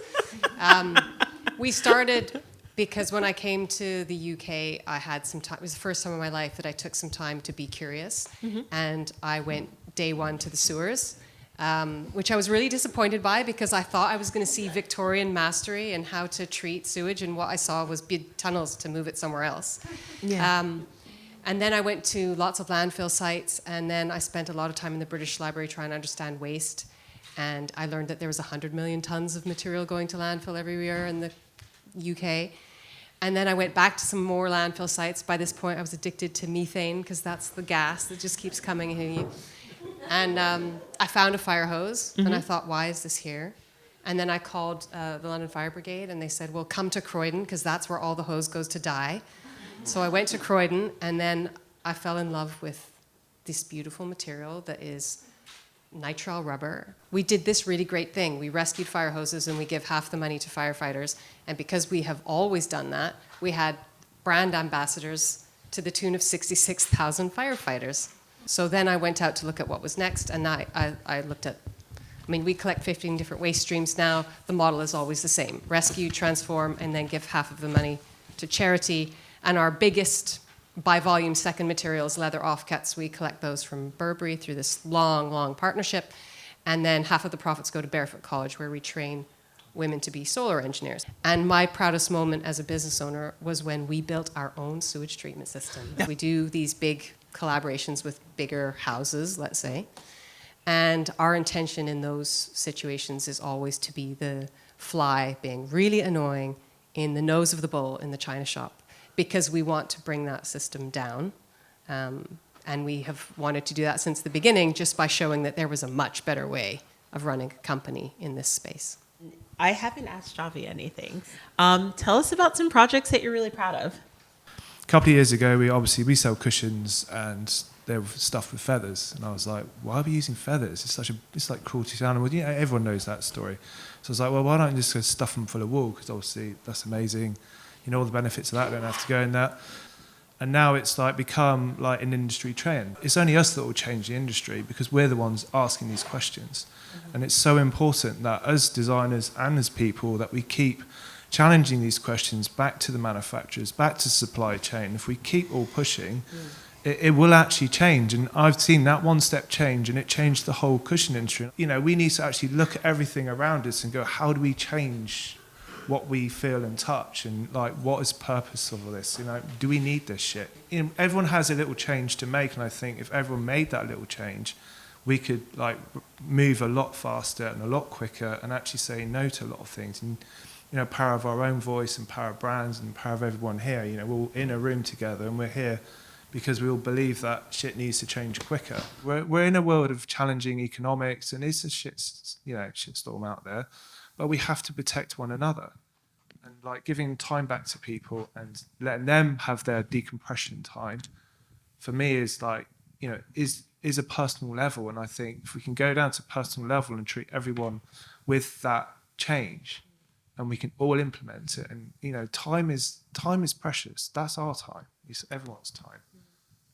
We started because when I came to the UK, I had some time. It was the first time in my life that I took some time to be curious, and I went day one to the sewers. Which I was really disappointed by, because I thought I was going to see Victorian mastery and how to treat sewage, and what I saw was big tunnels to move it somewhere else. Yeah. And then I went to lots of landfill sites, and then I spent a lot of time in the British Library trying to understand waste, and I learned that there was 100 million tons of material going to landfill every year in the UK. And then I went back to some more landfill sites. By this point, I was addicted to methane, because that's the gas that just keeps coming and hitting you. And I found a fire hose, and I thought, why is this here? And then I called the London Fire Brigade, and they said, well, come to Croydon, because that's where all the hose goes to die. So I went to Croydon, and then I fell in love with this beautiful material that is nitrile rubber. We did this really great thing. We rescued fire hoses, and we give half the money to firefighters. And because we have always done that, we had brand ambassadors to the tune of 66,000 firefighters. So then I went out to look at what was next, and I looked at, we collect 15 different waste streams now. The model is always the same: rescue, transform, and then give half of the money to charity. And our biggest, by volume, second material is leather offcuts. We collect those from Burberry through this long, long partnership. And then half of the profits go to Barefoot College, where we train women to be solar engineers. And my proudest moment as a business owner was when we built our own sewage treatment system. We do these big collaborations with bigger houses, let's say. And our intention in those situations is always to be the fly being really annoying in the nose of the bull in the china shop, because we want to bring that system down. And we have wanted to do that since the beginning, just by showing that there was a much better way of running a company in this space. I haven't asked Javi anything. Tell us about some projects that you're really proud of. A couple of years ago, we sell cushions, and they were stuffed with feathers, and I was like, why are we using feathers? It's like cruelty to animals. Everyone knows that story. So I was like, well, why don't you just go stuff them full of wool? Because obviously that's amazing. All the benefits of that. Don't have to go in that. And now it's become like an industry trend. It's only us that will change the industry, because we're the ones asking these questions. And it's so important that as designers and as people, that we keep challenging these questions back to the manufacturers, back to supply chain. If we keep all pushing, it will actually change. And I've seen that one step change, and it changed the whole cushion industry. We need to actually look at everything around us and go, how do we change what we feel and touch? And what is the purpose of all this? Do we need this shit? Everyone has a little change to make, and I think if everyone made that little change, we could move a lot faster and a lot quicker, and actually say no to a lot of things. And power of our own voice, and power of brands, and power of everyone here. We're all in a room together, and we're here because we all believe that shit needs to change quicker. We're in a world of challenging economics, and it's a shitstorm out there, but we have to protect one another. and like giving time back to people and letting them have their decompression time, for me is like, you know, is a personal level. And I think if we can go down to personal level and treat everyone with that change, and we can all implement it. And you know, time is precious. That's our time. It's everyone's time,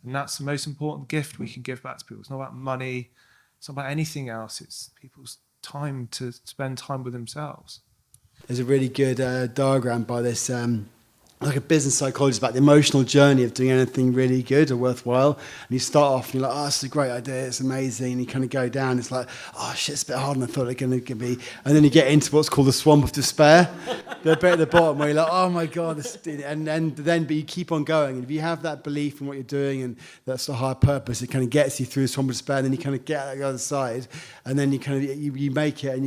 and that's the most important gift we can give back to people. It's not about money. It's not about anything else. It's people's time to spend time with themselves. There's a really good diagram by this, like a business psychologist, about the emotional journey of doing anything really good or worthwhile. And you start off and you're like, oh, this is a great idea, it's amazing. And you kind of go down, it's like, oh shit, it's a bit harder than I thought it was going to be. And then you get into what's called the swamp of despair, the bit at the bottom where you're like, oh my God, but you keep on going. And if you have that belief in what you're doing and that sort of higher purpose, it kind of gets you through the swamp of despair, and then you kind of get out the other side, and then you kind of, you make it, and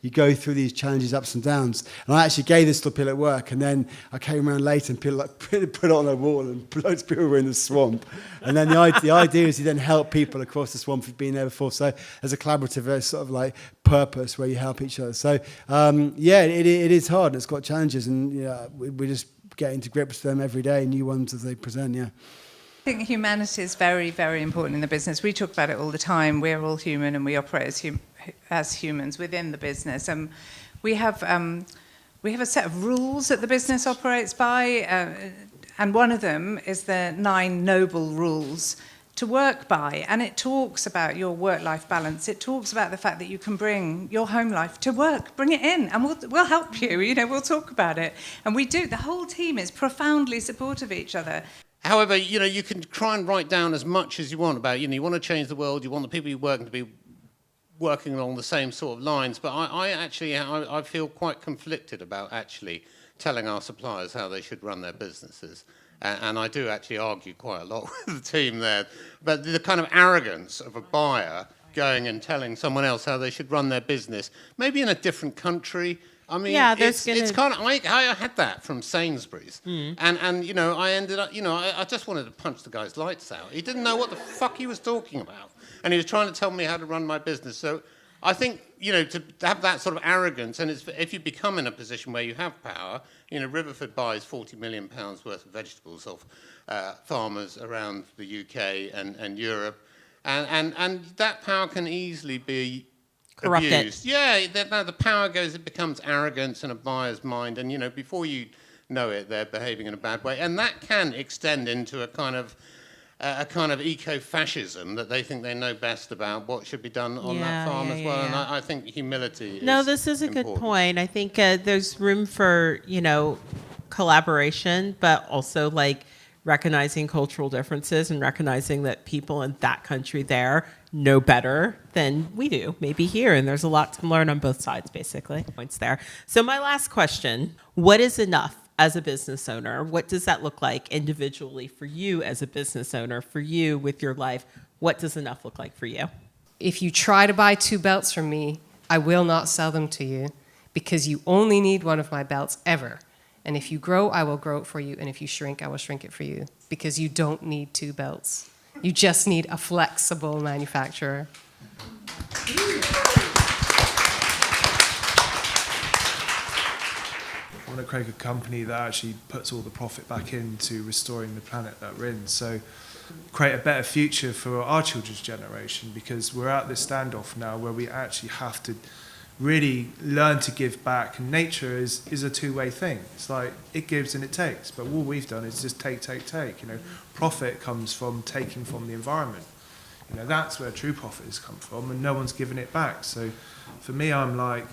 you go through these challenges, ups and downs. And I actually gave this to people at work, and then I came around later and people like put it on a wall, and loads of people were in the swamp. And then the idea is you then help people across the swamp who've been there before. So there's a collaborative sort of like purpose where you help each other. So yeah, it is hard, and it's got challenges, and we just get into grips with them every day, new ones as they present. Yeah. I think humanity is very, very important in the business. We talk about it all the time. We're all human, and we operate as humans within the business. And we have a set of rules that the business operates by, and one of them is the 9 noble rules to work by. And it talks about your work-life balance. It talks about the fact that you can bring your home life to work, bring it in, and we'll help you. We'll talk about it. And we do. The whole team is profoundly supportive of each other. However, you can try and write down as much as you want about, you want to change the world, you want the people you work to be working along the same sort of lines, but I feel quite conflicted about actually telling our suppliers how they should run their businesses. And I do actually argue quite a lot with the team there. But the kind of arrogance of a buyer going and telling someone else how they should run their business, maybe in a different country. I mean, yeah, it's kind of, I had that from Sainsbury's. And I ended up, I just wanted to punch the guy's lights out. He didn't know what the fuck he was talking about. And he was trying to tell me how to run my business. So I think, to have that sort of arrogance, and if you become in a position where you have power, Riverford buys £40 million worth of vegetables off farmers around the UK and Europe. And that power can easily be corrupted. Abused. Yeah, the power goes, it becomes arrogance in a buyer's mind, and before you know it, they're behaving in a bad way, and that can extend into a kind of eco-fascism that they think they know best about what should be done on that farm as well. And I think humility is No, this is a important. good point. I think there's room for, collaboration, but also like recognizing cultural differences and recognizing that people in that country there know better than we do, maybe here. And there's a lot to learn on both sides, basically. Points there. So my last question, what is enough as a business owner? What does that look like individually for you as a business owner, for you with your life? What does enough look like for you? If you try to buy 2 belts from me, I will not sell them to you because you only need one of my belts ever. And if you grow, I will grow it for you. And if you shrink, I will shrink it for you because you don't need 2 belts. You just need a flexible manufacturer. I want to create a company that actually puts all the profit back into restoring the planet that we're in. So create a better future for our children's generation, because we're at this standoff now where we actually have to really learn to give back. And nature is a two-way thing. It's like it gives and it takes. But all we've done is just take. Profit comes from taking from the environment. That's where true profit has come from, and no one's given it back. So for me, I'm like,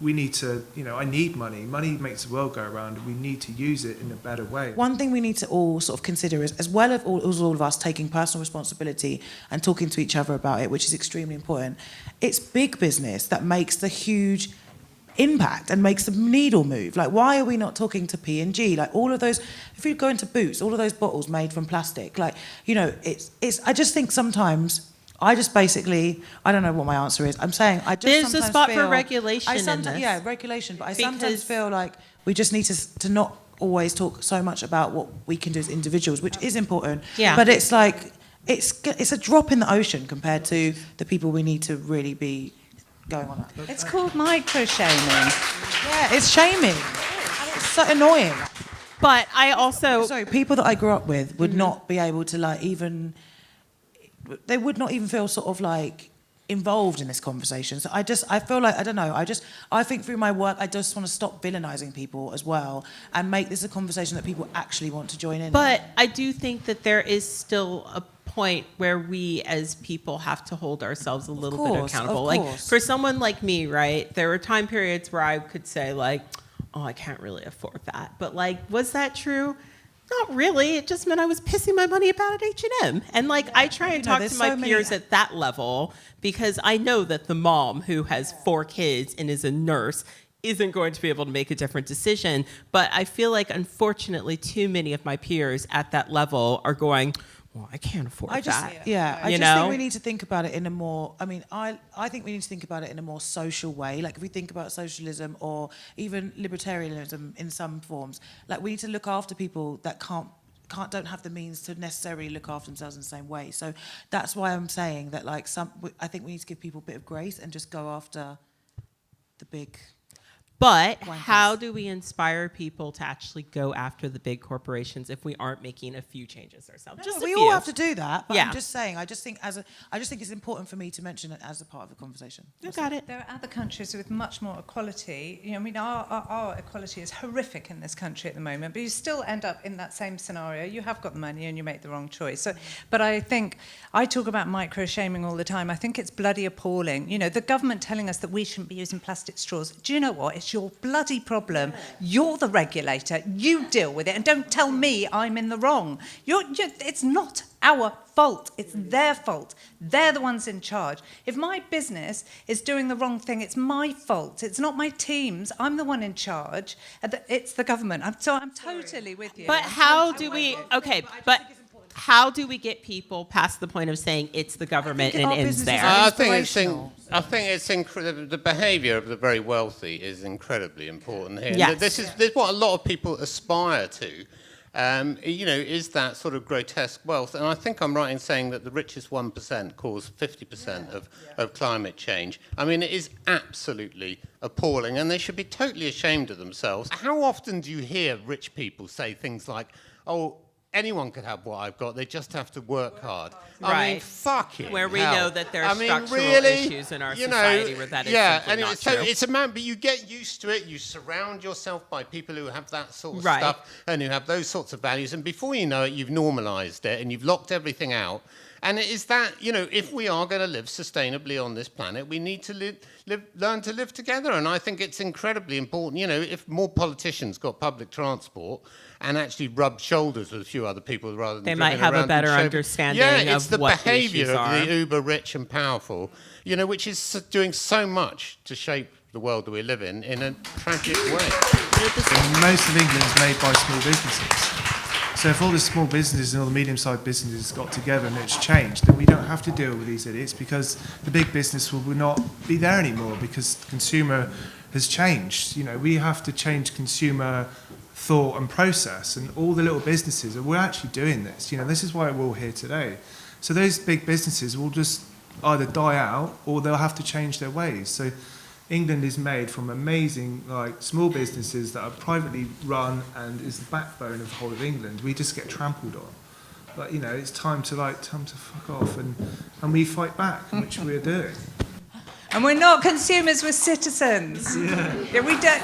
we need to, I need money. Money makes the world go around. We need to use it in a better way. One thing we need to all sort of consider is, as well as all of us taking personal responsibility and talking to each other about it, which is extremely important, it's big business that makes the huge impact and makes the needle move. Like, why are we not talking to P&G? Like, all of those, if you go into Boots, all of those bottles made from plastic, like, it's I just think sometimes I just basically, I don't know what my answer is. I'm saying I just There's sometimes a spot feel, for regulation in this. Yeah, regulation, but I sometimes feel like we just need to not always talk so much about what we can do as individuals, which is important. Yeah. But it's like, it's a drop in the ocean compared to the people we need to really be going on that. It's called micro-shaming. Yeah, it's shaming. And It's so annoying. But I also Sorry, people that I grew up with would not be able to like even. They would not even feel sort of like involved in this conversation. So I feel like, I don't know, I think through my work, I just want to stop villainizing people as well and make this a conversation that people actually want to join in. But I do think that there is still a point where we as people have to hold ourselves a little bit accountable. Like for someone like me, right, there were time periods where I could say like, oh, I can't really afford that. But like, was that true? Not really. It just meant I was pissing my money about at H&M. And like, I try and talk to my peers at that level because I know that the mom who has 4 kids and is a nurse isn't going to be able to make a different decision. But I feel like, unfortunately, too many of my peers at that level are going, well, I can't afford that. I just think we need to think about it in a more, I think we need to think about it in a more social way. Like if we think about socialism or even libertarianism in some forms, like we need to look after people that don't have the means to necessarily look after themselves in the same way. So that's why I'm saying that like I think we need to give people a bit of grace and just go after the big. But how do we inspire people to actually go after the big corporations if we aren't making a few changes ourselves? We all have to do that. But yeah. I'm just saying. I just think it's important for me to mention it as a part of the conversation. You got it. There are other countries with much more equality. You know, I mean, our equality is horrific in this country at the moment, but you still end up in that same scenario. You have got the money and you make the wrong choice. So, but I think I talk about micro-shaming all the time. I think it's bloody appalling. You know, the government telling us that we shouldn't be using plastic straws. Do you know what? It's your bloody problem. You're the regulator. You deal with it, and don't tell me I'm in the wrong. It's not our fault. It's their fault. They're the ones in charge. If my business is doing the wrong thing, it's my fault. It's not my team's. I'm the one in charge. It's the government. I'm totally with you. But how do we? Okay, but. How do we get people past the point of saying it's the government and ends there? I think it's incredible. The behaviour of the very wealthy is incredibly important here. Yes. This is what a lot of people aspire to. Is that sort of grotesque wealth. And I think I'm right in saying that the richest 1% cause 50% of climate change. I mean, it is absolutely appalling, and they should be totally ashamed of themselves. How often do you hear rich people say things like, oh, anyone could have what I've got, they just have to work hard. Right. I mean, fucking where we hell. know that there are structural really, issues in our society where that is simply not true. It's a man, but you get used to it. You surround yourself by people who have that sort of Right. stuff and who have those sorts of values. And before you know it, you've normalised it and you've locked everything out. And it is that, if we are going to live sustainably on this planet, we need to learn to live together. And I think it's incredibly important, if more politicians got public transport and actually rubbed shoulders with a few other people rather than they might have a better understanding of what the issues are. Yeah, it's the behaviour of the uber rich and powerful, which is doing so much to shape the world that we live in a tragic way. And most of England is made by small businesses. So if all the small businesses and all the medium-sized businesses got together and it's changed, then we don't have to deal with these idiots because the big business will not be there anymore because the consumer has changed. We have to change consumer thought and process, and all the little businesses, we're actually doing this. This is why we're all here today. So those big businesses will just either die out or they'll have to change their ways. So England is made from amazing small businesses that are privately run and is the backbone of the whole of England. We just get trampled on. But it's time to fuck off and we fight back, which we're doing. And we're not consumers, we're citizens. Yeah, we don't.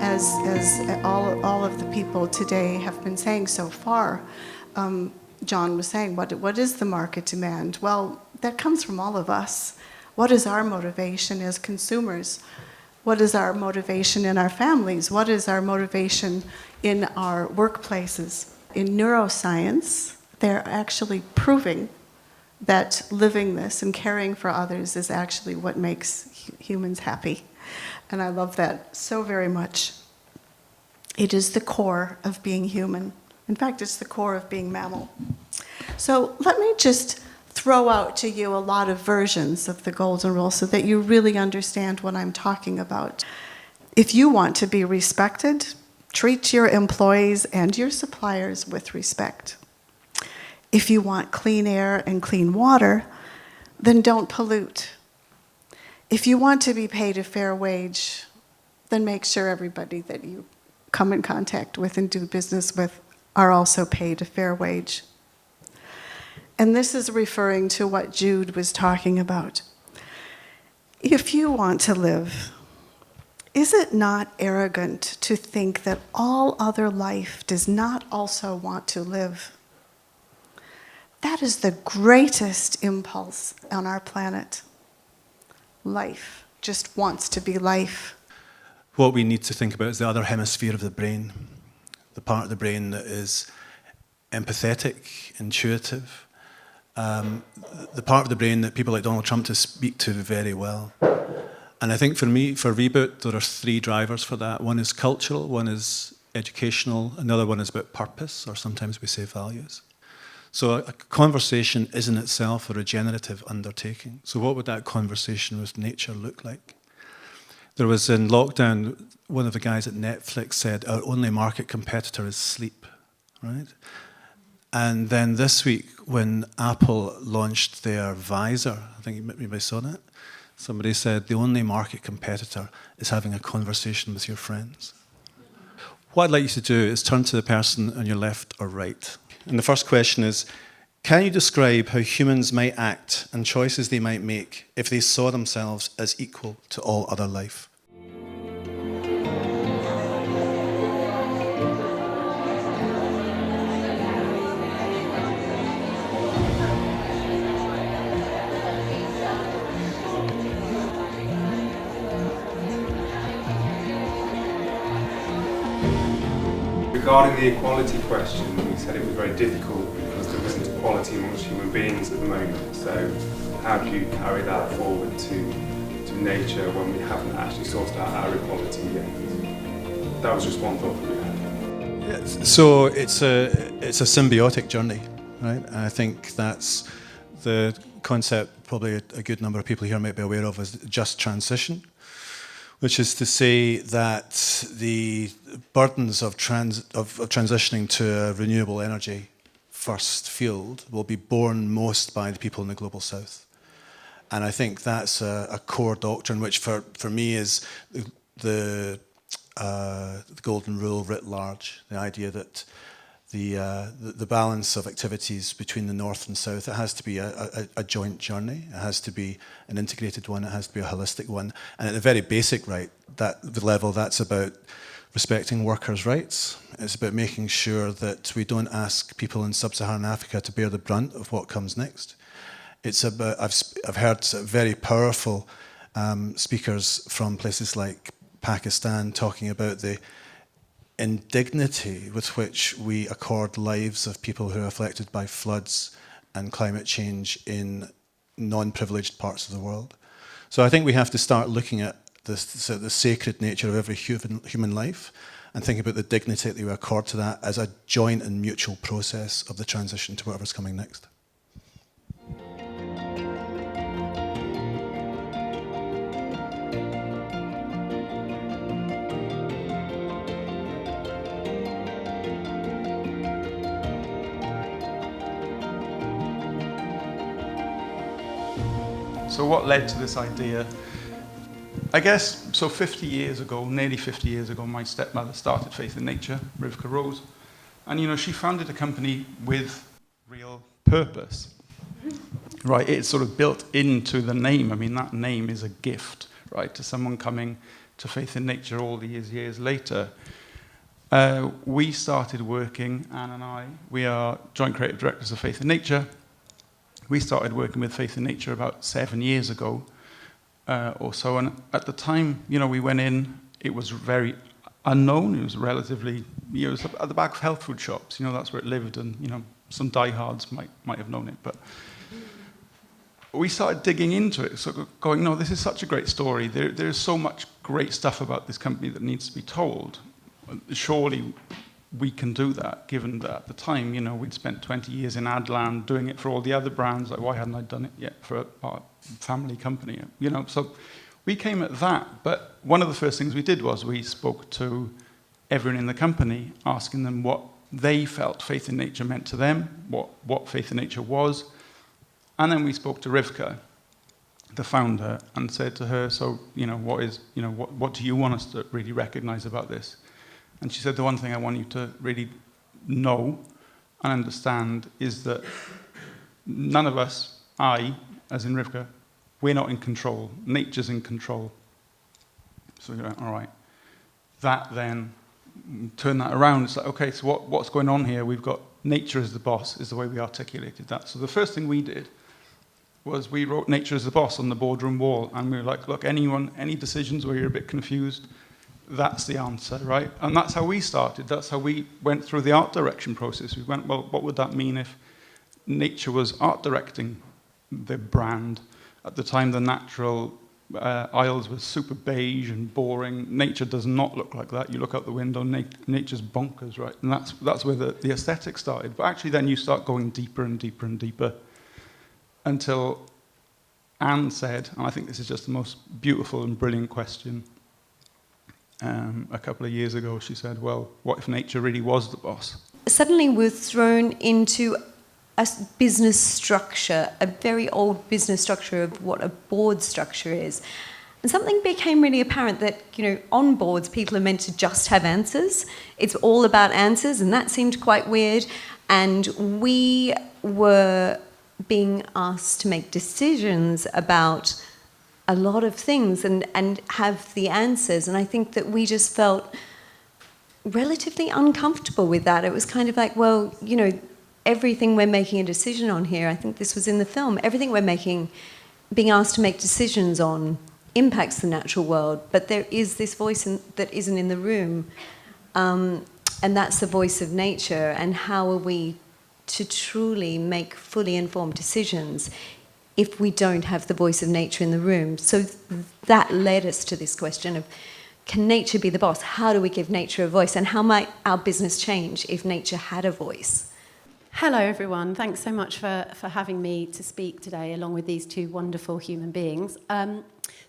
As all of the people today have been saying so far, John was saying, what is the market demand? Well, that comes from all of us. What is our motivation as consumers? What is our motivation in our families? What is our motivation in our workplaces? In neuroscience, they're actually proving that living this and caring for others is actually what makes humans happy. And I love that so very much. It is the core of being human. In fact, it's the core of being mammal. So let me just throw out to you a lot of versions of the golden rule so that you really understand what I'm talking about. If you want to be respected, Treat your employees and your suppliers with respect. If you want clean air and clean water, then don't pollute. If you want to be paid a fair wage, then make sure everybody that you come in contact with and do business with are also paid a fair wage. And this is referring to what Jude was talking about. If you want to live, is it not arrogant to think that all other life does not also want to live? That is the greatest impulse on our planet. Life just wants to be life. What we need to think about is the other hemisphere of the brain, the part of the brain that is empathetic, intuitive, the part of the brain that people like Donald Trump to speak to very well. And I think for me, for Reboot, there are three drivers for that. One is cultural, one is educational, another one is about purpose, or sometimes we say values. So a conversation is in itself a regenerative undertaking. So what would that conversation with nature look like? There was in lockdown, one of the guys at Netflix said, our only market competitor is sleep, right? And then this week, when Apple launched their visor, I think you maybe saw that, somebody said the only market competitor is having a conversation with your friends. What I'd like you to do is turn to the person on your left or right. And the first question is, can you describe how humans might act and choices they might make if they saw themselves as equal to all other life? Regarding the equality question, we said it was very difficult because there isn't equality amongst human beings at the moment. So how do you carry that forward to nature when we haven't actually sorted out our equality yet? That was just one thought that we had. So it's a symbiotic journey, right? And I think that's the concept probably a good number of people here might be aware of as just transition, which is to say that the burdens of transitioning to a renewable energy first field will be borne most by the people in the global south. And I think that's a core doctrine, which for me is the golden rule writ large, the idea that the balance of activities between the north and south, it has to be a joint journey, it has to be an integrated one, it has to be a holistic one. And at the very basic the level, that's about respecting workers' rights. It's about making sure that we don't ask people in sub-Saharan Africa to bear the brunt of what comes next. It's about, I've heard very powerful speakers from places like Pakistan talking about the indignity with which we accord lives of people who are affected by floods and climate change in non-privileged parts of the world. So I think we have to start looking at the sacred nature of every human life and think about the dignity that we accord to that as a joint and mutual process of the transition to whatever's coming next. So what led to this idea? I guess, so 50 years ago, nearly 50 years ago, my stepmother started Faith in Nature, Rivka Rose. And, she founded a company with real purpose. Right, it's sort of built into the name. I mean, that name is a gift, right, to someone coming to Faith in Nature all these years later. We started working, Anne and I, we are joint creative directors of Faith in Nature. We started working with Faith in Nature about 7 years ago or so, and at the time, we went in, it was very unknown, it was relatively, it was at the back of health food shops, that's where it lived, and, some diehards might have known it, but we started digging into it, so going, no, this is such a great story, there's so much great stuff about this company that needs to be told. Surely we can do that, given that at the time, we'd spent 20 years in Adland doing it for all the other brands, like why hadn't I done it yet for our family company, So we came at that, but one of the first things we did was we spoke to everyone in the company, asking them what they felt faith in nature meant to them, what faith in nature was. And then we spoke to Rivka, the founder, and said to her, so, what do you want us to really recognize about this? And she said, the one thing I want you to really know and understand is that none of us, I, as in Rivka, we're not in control. Nature's in control. So you're like, all right. That then, turn that around. It's like, okay, so what's going on here? We've got nature as the boss, is the way we articulated that. So the first thing we did was we wrote nature as the boss on the boardroom wall. And we were like, look, any decisions where you're a bit confused, that's the answer, right? And that's how we started. That's how we went through the art direction process. We went, well, what would that mean if nature was art directing the brand? At the time, the natural aisles were super beige and boring. Nature does not look like that. You look out the window, nature's bonkers, right? And that's where the aesthetic started. But actually then you start going deeper and deeper and deeper until Anne said, and I think this is just the most beautiful and brilliant question, a couple of years ago, she said, well, what if nature really was the boss? Suddenly we're thrown into a business structure, a very old business structure of what a board structure is. And something became really apparent that, on boards, people are meant to just have answers. It's all about answers, and that seemed quite weird. And we were being asked to make decisions about a lot of things and have the answers. And I think that we just felt relatively uncomfortable with that. It was kind of like, well, everything we're making a decision on here, I think this was in the film, everything we're making, being asked to make decisions on impacts the natural world, but there is this voice that isn't in the room, and that's the voice of nature. And how are we to truly make fully informed decisions if we don't have the voice of nature in the room? So that led us to this question of, can nature be the boss? How do we give nature a voice? And how might our business change if nature had a voice? Hello, everyone. Thanks so much for having me to speak today, along with these two wonderful human beings.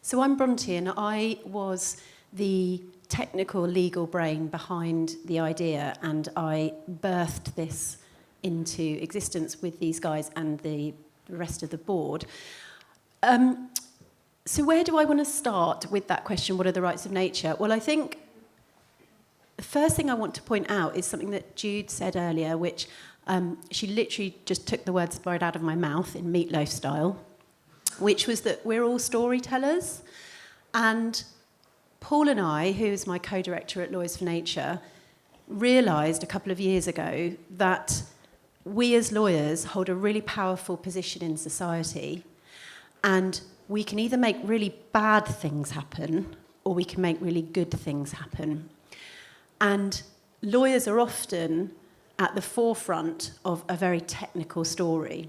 So I'm Bronte, and I was the technical legal brain behind the idea, and I birthed this into existence with these guys and the rest of the board. So where do I want to start with that question, what are the rights of nature? Well, I think the first thing I want to point out is something that Jude said earlier, which she literally just took the words right out of my mouth in Meatloaf style, which was that we're all storytellers. And Paul and I, who's my co-director at Lawyers for Nature, realised a couple of years ago that we as lawyers hold a really powerful position in society, and we can either make really bad things happen or we can make really good things happen. And lawyers are often at the forefront of a very technical story.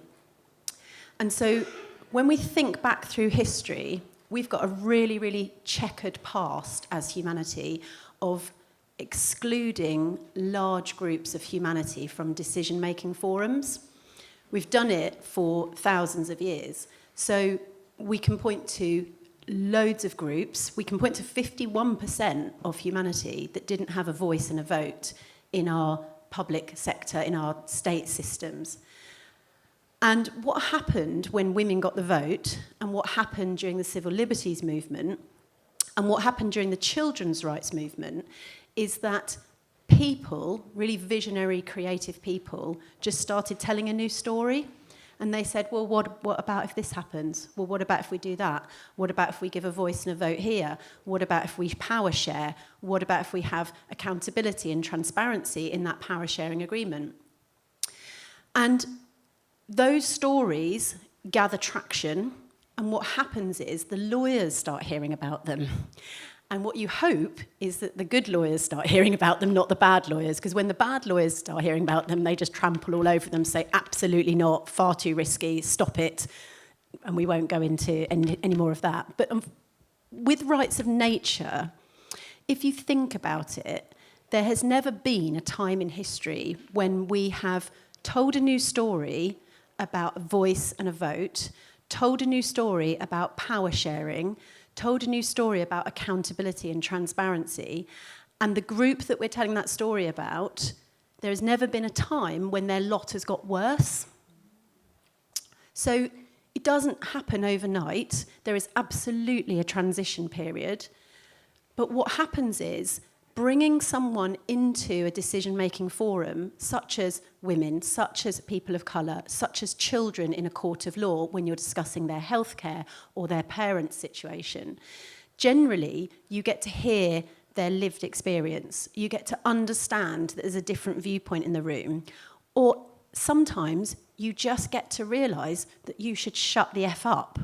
And so when we think back through history, we've got a really, really checkered past as humanity of excluding large groups of humanity from decision-making forums. We've done it for thousands of years. So we can point to loads of groups. We can point to 51% of humanity that didn't have a voice and a vote in our public sector, in our state systems. And what happened when women got the vote, and what happened during the civil liberties movement, and what happened during the children's rights movement, is that people, really visionary, creative people, just started telling a new story. And they said, well, what about if this happens? Well, what about if we do that? What about if we give a voice and a vote here? What about if we power share? What about if we have accountability and transparency in that power sharing agreement? And those stories gather traction, and what happens is the lawyers start hearing about them. And what you hope is that the good lawyers start hearing about them, not the bad lawyers, because when the bad lawyers start hearing about them, they just trample all over them, say, absolutely not, far too risky, stop it, and we won't go into any more of that. But with rights of nature, if you think about it, there has never been a time in history when we have told a new story about a voice and a vote, told a new story about power sharing, told a new story about accountability and transparency, And the group that we're telling that story about, there has never been a time when their lot has got worse. So it doesn't happen overnight. There is absolutely a transition period. But what happens is bringing someone into a decision-making forum, such as women, such as people of colour, such as children in a court of law when you're discussing their healthcare or their parents' situation, generally you get to hear their lived experience. You get to understand that there's a different viewpoint in the room. Or sometimes you just get to realise that you should shut the F up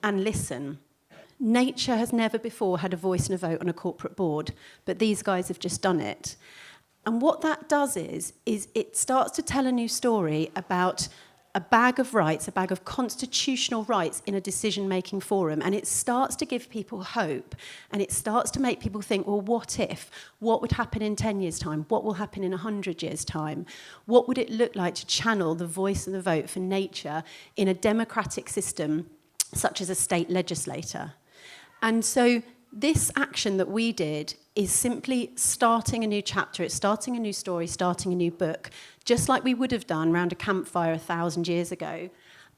and listen. Nature has never before had a voice and a vote on a corporate board, but these guys have just done it. And what that does is it starts to tell a new story about a bag of rights, a bag of constitutional rights in a decision-making forum, and it starts to give people hope, and it starts to make people think, well, what if? What would happen in 10 years' time? What will happen in 100 years' time? What would it look like to channel the voice and the vote for nature in a democratic system such as a state legislator? And so this action that we did is simply starting a new chapter. It's starting a new story, starting a new book, just like we would have done around a campfire 1,000 years ago.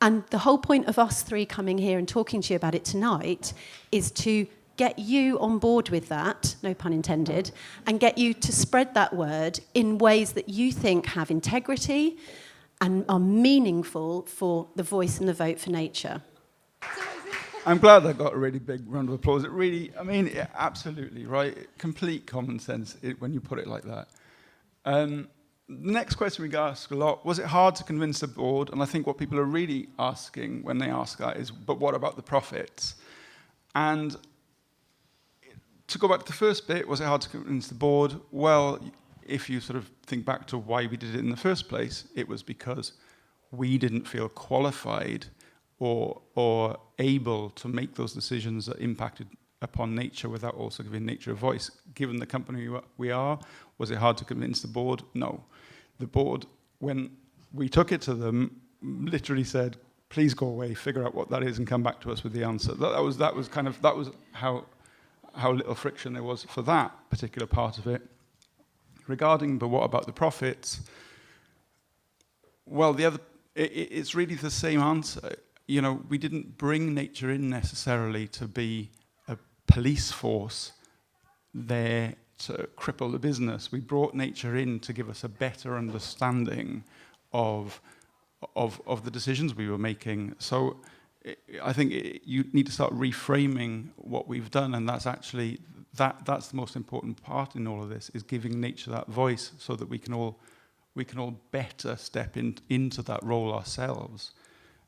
And the whole point of us three coming here and talking to you about it tonight is to get you on board with that, no pun intended, and get you to spread that word in ways that you think have integrity and are meaningful for the voice and the vote for nature. I'm glad I got a really big round of applause. It really, I mean, yeah, absolutely, right? Complete common sense when you put it like that. The next question we get asked a lot, was it hard to convince the board? And I think what people are really asking when they ask that is, but what about the profits? And to go back to the first bit, was it hard to convince the board? Well, if you sort of think back to why we did it in the first place, it was because we didn't feel qualified or able to make those decisions that impacted upon nature without also giving nature a voice. Given the company we are, was it hard to convince the board? No. The board, when we took it to them, literally said, please go away, figure out what that is and come back to us with the answer. That was how little friction there was for that particular part of it. Regarding, but what about the profits? Well, it's really the same answer. You know, we didn't bring nature in necessarily to be a police force there to cripple the business. We brought nature in to give us a better understanding of the decisions we were making. So I think you need to start reframing what we've done, and that's actually that's the most important part in all of this, is giving nature that voice so that we can all better step into that role ourselves.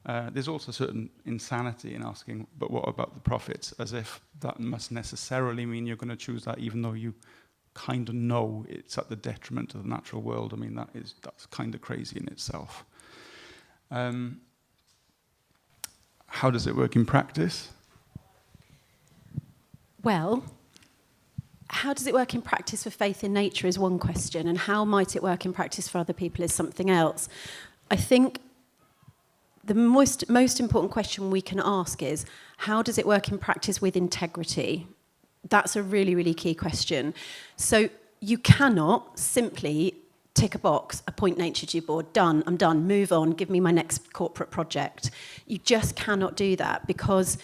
There's also certain insanity in asking, but what about the profits? As if that must necessarily mean you're going to choose that, even though you kind of know it's at the detriment of the natural world. I mean, that's kind of crazy in itself. How does it work in practice? Well, how does it work in practice for faith in nature is one question, and how might it work in practice for other people is something else. I think the most important question we can ask is, how does it work in practice with integrity? That's a really, really key question. So you cannot simply tick a box, appoint nature to your board, done, I'm done, move on, give me my next corporate project. You just cannot do that, because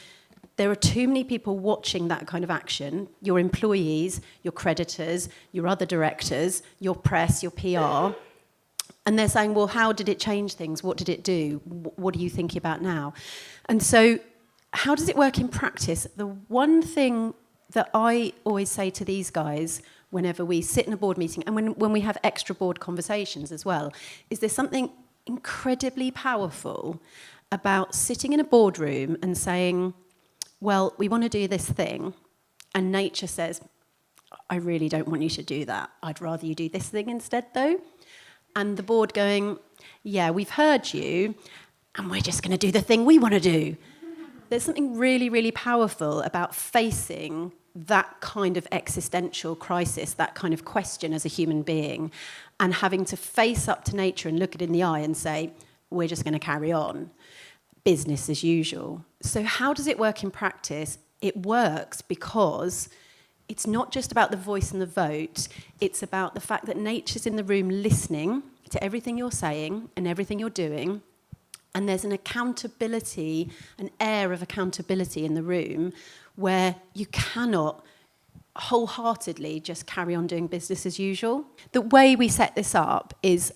there are too many people watching that kind of action, your employees, your creditors, your other directors, your press, your PR, and they're saying, well, how did it change things? What did it do? What are you thinking about now? And so how does it work in practice? The one thing that I always say to these guys whenever we sit in a board meeting, and when we have extra board conversations as well, is there's something incredibly powerful about sitting in a boardroom and saying, well, we want to do this thing, and nature says, I really don't want you to do that. I'd rather you do this thing instead, though. And the board going, yeah, we've heard you, and we're just going to do the thing we want to do. There's something really, really powerful about facing that kind of existential crisis, that kind of question as a human being, and having to face up to nature and look it in the eye and say, we're just going to carry on, business as usual. So how does it work in practice? It works because it's not just about the voice and the vote, it's about the fact that nature's in the room listening to everything you're saying and everything you're doing, and there's an accountability, an air of accountability in the room where you cannot wholeheartedly just carry on doing business as usual. The way we set this up is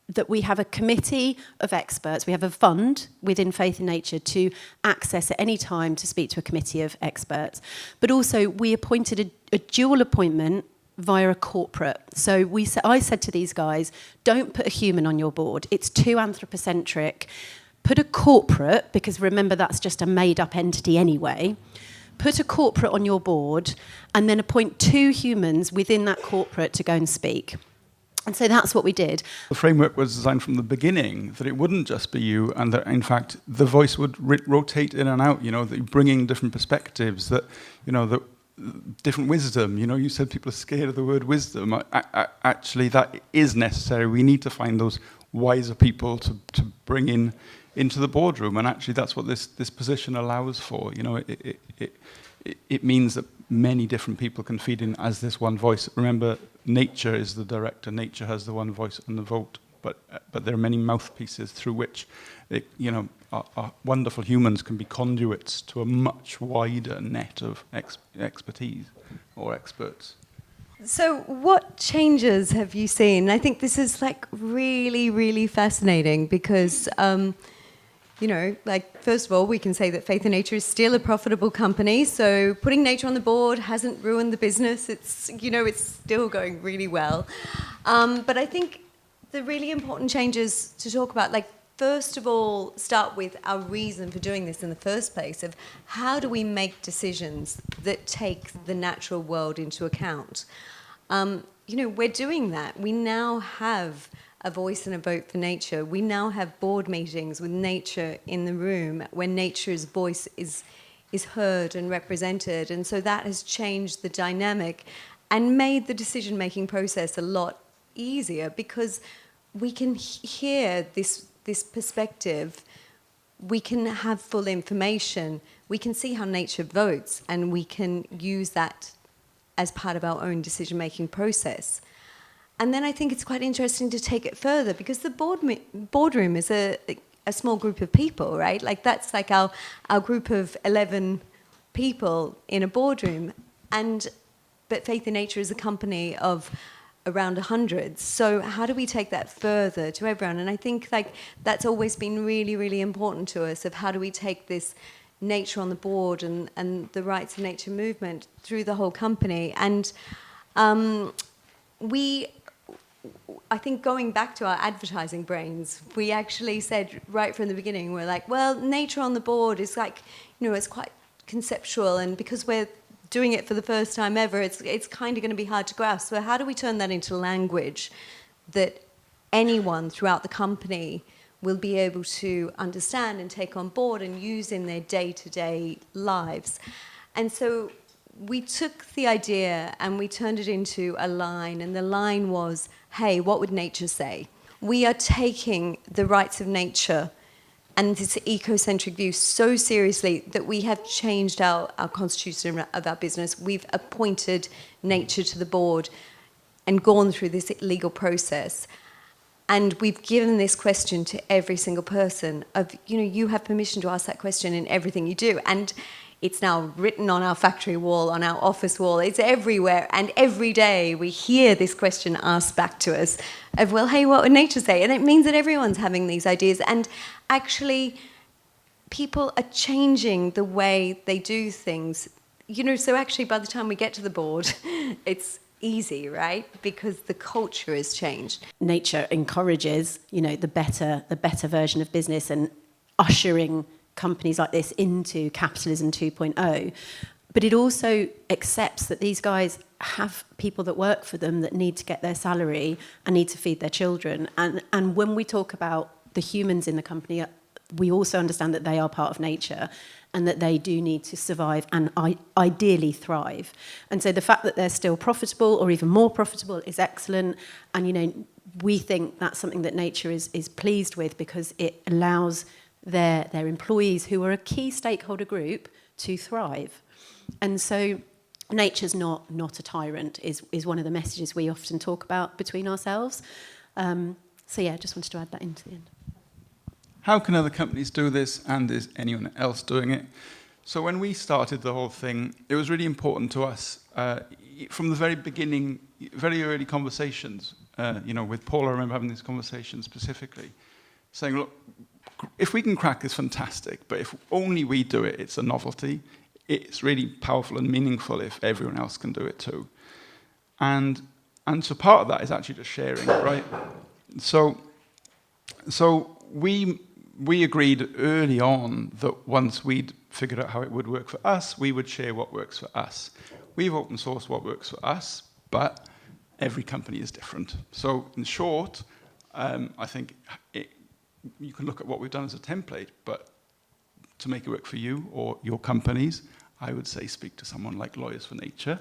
that we have a committee of experts, we have a fund within Faith in Nature to access at any time to speak to a committee of experts. But also we appointed a dual appointment via a corporate. So I said to these guys, don't put a human on your board. It's too anthropocentric. Put a corporate, because remember that's just a made up entity anyway. Put a corporate on your board and then appoint 2 humans within that corporate to go and speak. And so that's what we did. The framework was designed from the beginning that it wouldn't just be you, and that in fact the voice would rotate in and out, that you bring in different perspectives, that, that different wisdom. You said people are scared of the word wisdom. Actually, that is necessary. We need to find those wiser people to bring into the boardroom, and actually that's what this position allows for. It means that many different people can feed in as this one voice. Remember, nature is the director. Nature has the one voice and the vote, but there are many mouthpieces through which, our wonderful humans can be conduits to a much wider net of expertise or experts. So what changes have you seen? I think this is really, really fascinating because, first of all, we can say that Faith in Nature is still a profitable company. So putting nature on the board hasn't ruined the business. It's, it's still going really well. But I think the really important changes to talk about, first of all, start with our reason for doing this in the first place, of how do we make decisions that take the natural world into account? We're doing that. We now have a voice and a vote for nature. We now have board meetings with nature in the room where nature's voice is heard and represented. And so that has changed the dynamic and made the decision-making process a lot easier because we can hear this perspective. We can have full information. We can see how nature votes, and we can use that as part of our own decision-making process. And then I think it's quite interesting to take it further because the boardroom is a small group of people, right? That's our group of 11 people in a boardroom. But Faith in Nature is a company of around 100. So how do we take that further to everyone? And I think that's always been really, really important to us, of how do we take this nature on the board and the rights of nature movement through the whole company. And I think going back to our advertising brains, we actually said right from the beginning, we're well, nature on the board is it's quite conceptual, and because we're doing it for the first time ever, it's kind of going to be hard to grasp. So how do we turn that into language that anyone throughout the company will be able to understand and take on board and use in their day-to-day lives? And so we took the idea and we turned it into a line, and the line was, hey, what would nature say? We are taking the rights of nature and this ecocentric view so seriously that we have changed our constitution of our business. We've appointed nature to the board and gone through this legal process. And we've given this question to every single person of, you have permission to ask that question in everything you do. And it's now written on our factory wall, on our office wall. It's everywhere. And every day we hear this question asked back to us of, well, hey, what would nature say? And it means that everyone's having these ideas. And actually, people are changing the way they do things. So actually, by the time we get to the board, it's easy, right? Because the culture has changed. Nature encourages, the better version of business and ushering companies like this into capitalism 2.0, but it also accepts that these guys have people that work for them that need to get their salary and need to feed their children. And when we talk about the humans in the company, we also understand that they are part of nature and that they do need to survive and ideally thrive. And so the fact that they're still profitable or even more profitable is excellent. And, we think that's something that nature is pleased with because it allows their employees, who are a key stakeholder group, to thrive. And so nature's not a tyrant is one of the messages we often talk about between ourselves. So yeah, just wanted to add that into the end. How can other companies do this, and is anyone else doing it? So when we started the whole thing, it was really important to us from the very beginning, very early conversations, with Paul. I remember having this conversation specifically, saying, look, if we can crack this, fantastic, but if only we do it, it's a novelty. It's really powerful and meaningful if everyone else can do it too. And so part of that is actually just sharing, right? So we agreed early on that once we'd figured out how it would work for us, we would share what works for us. We've open sourced what works for us, but every company is different. So in short, I think you can look at what we've done as a template, but to make it work for you or your companies, I would say speak to someone like Lawyers for Nature.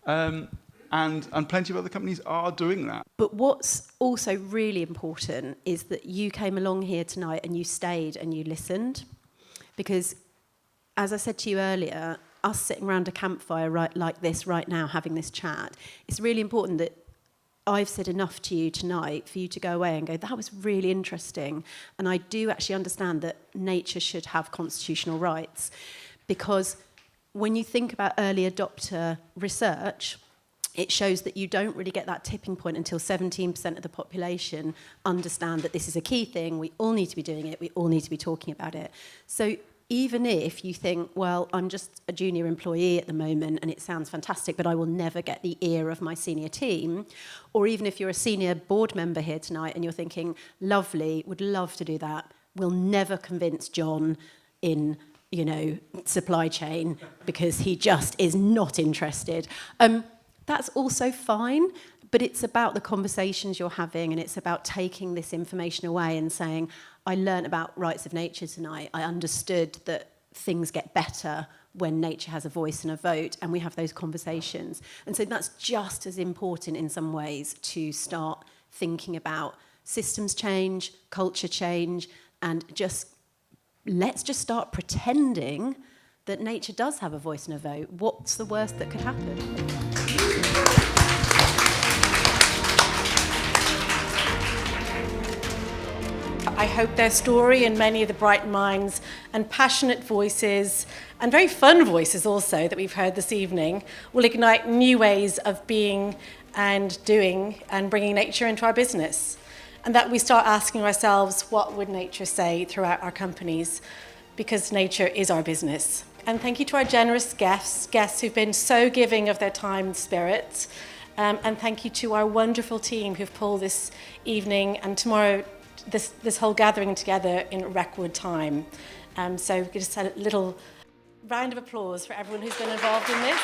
And plenty of other companies are doing that. But what's also really important is that you came along here tonight and you stayed and you listened. Because, as I said to you earlier, us sitting around a campfire like this right now, having this chat, it's really important that I've said enough to you tonight for you to go away and go, that was really interesting. And I do actually understand that nature should have constitutional rights. Because when you think about early adopter research, it shows that you don't really get that tipping point until 17% of the population understand that this is a key thing, we all need to be doing it, we all need to be talking about it. So even if you think, well, I'm just a junior employee at the moment and it sounds fantastic, but I will never get the ear of my senior team, or even if you're a senior board member here tonight and you're thinking, lovely, would love to do that, we'll never convince John in, supply chain because he just is not interested. That's also fine, but it's about the conversations you're having, and it's about taking this information away and saying, I learned about rights of nature tonight. I understood that things get better when nature has a voice and a vote, and we have those conversations. And so that's just as important in some ways to start thinking about systems change, culture change, and let's just start pretending that nature does have a voice and a vote. What's the worst that could happen? I hope their story and many of the bright minds and passionate voices and very fun voices also that we've heard this evening will ignite new ways of being and doing and bringing nature into our business. And that we start asking ourselves, what would nature say throughout our companies? Because nature is our business. And thank you to our generous guests who've been so giving of their time and spirit. And thank you to our wonderful team who've pulled this evening and tomorrow this whole gathering together in record time. So we could just have a little round of applause for everyone who's been involved in this.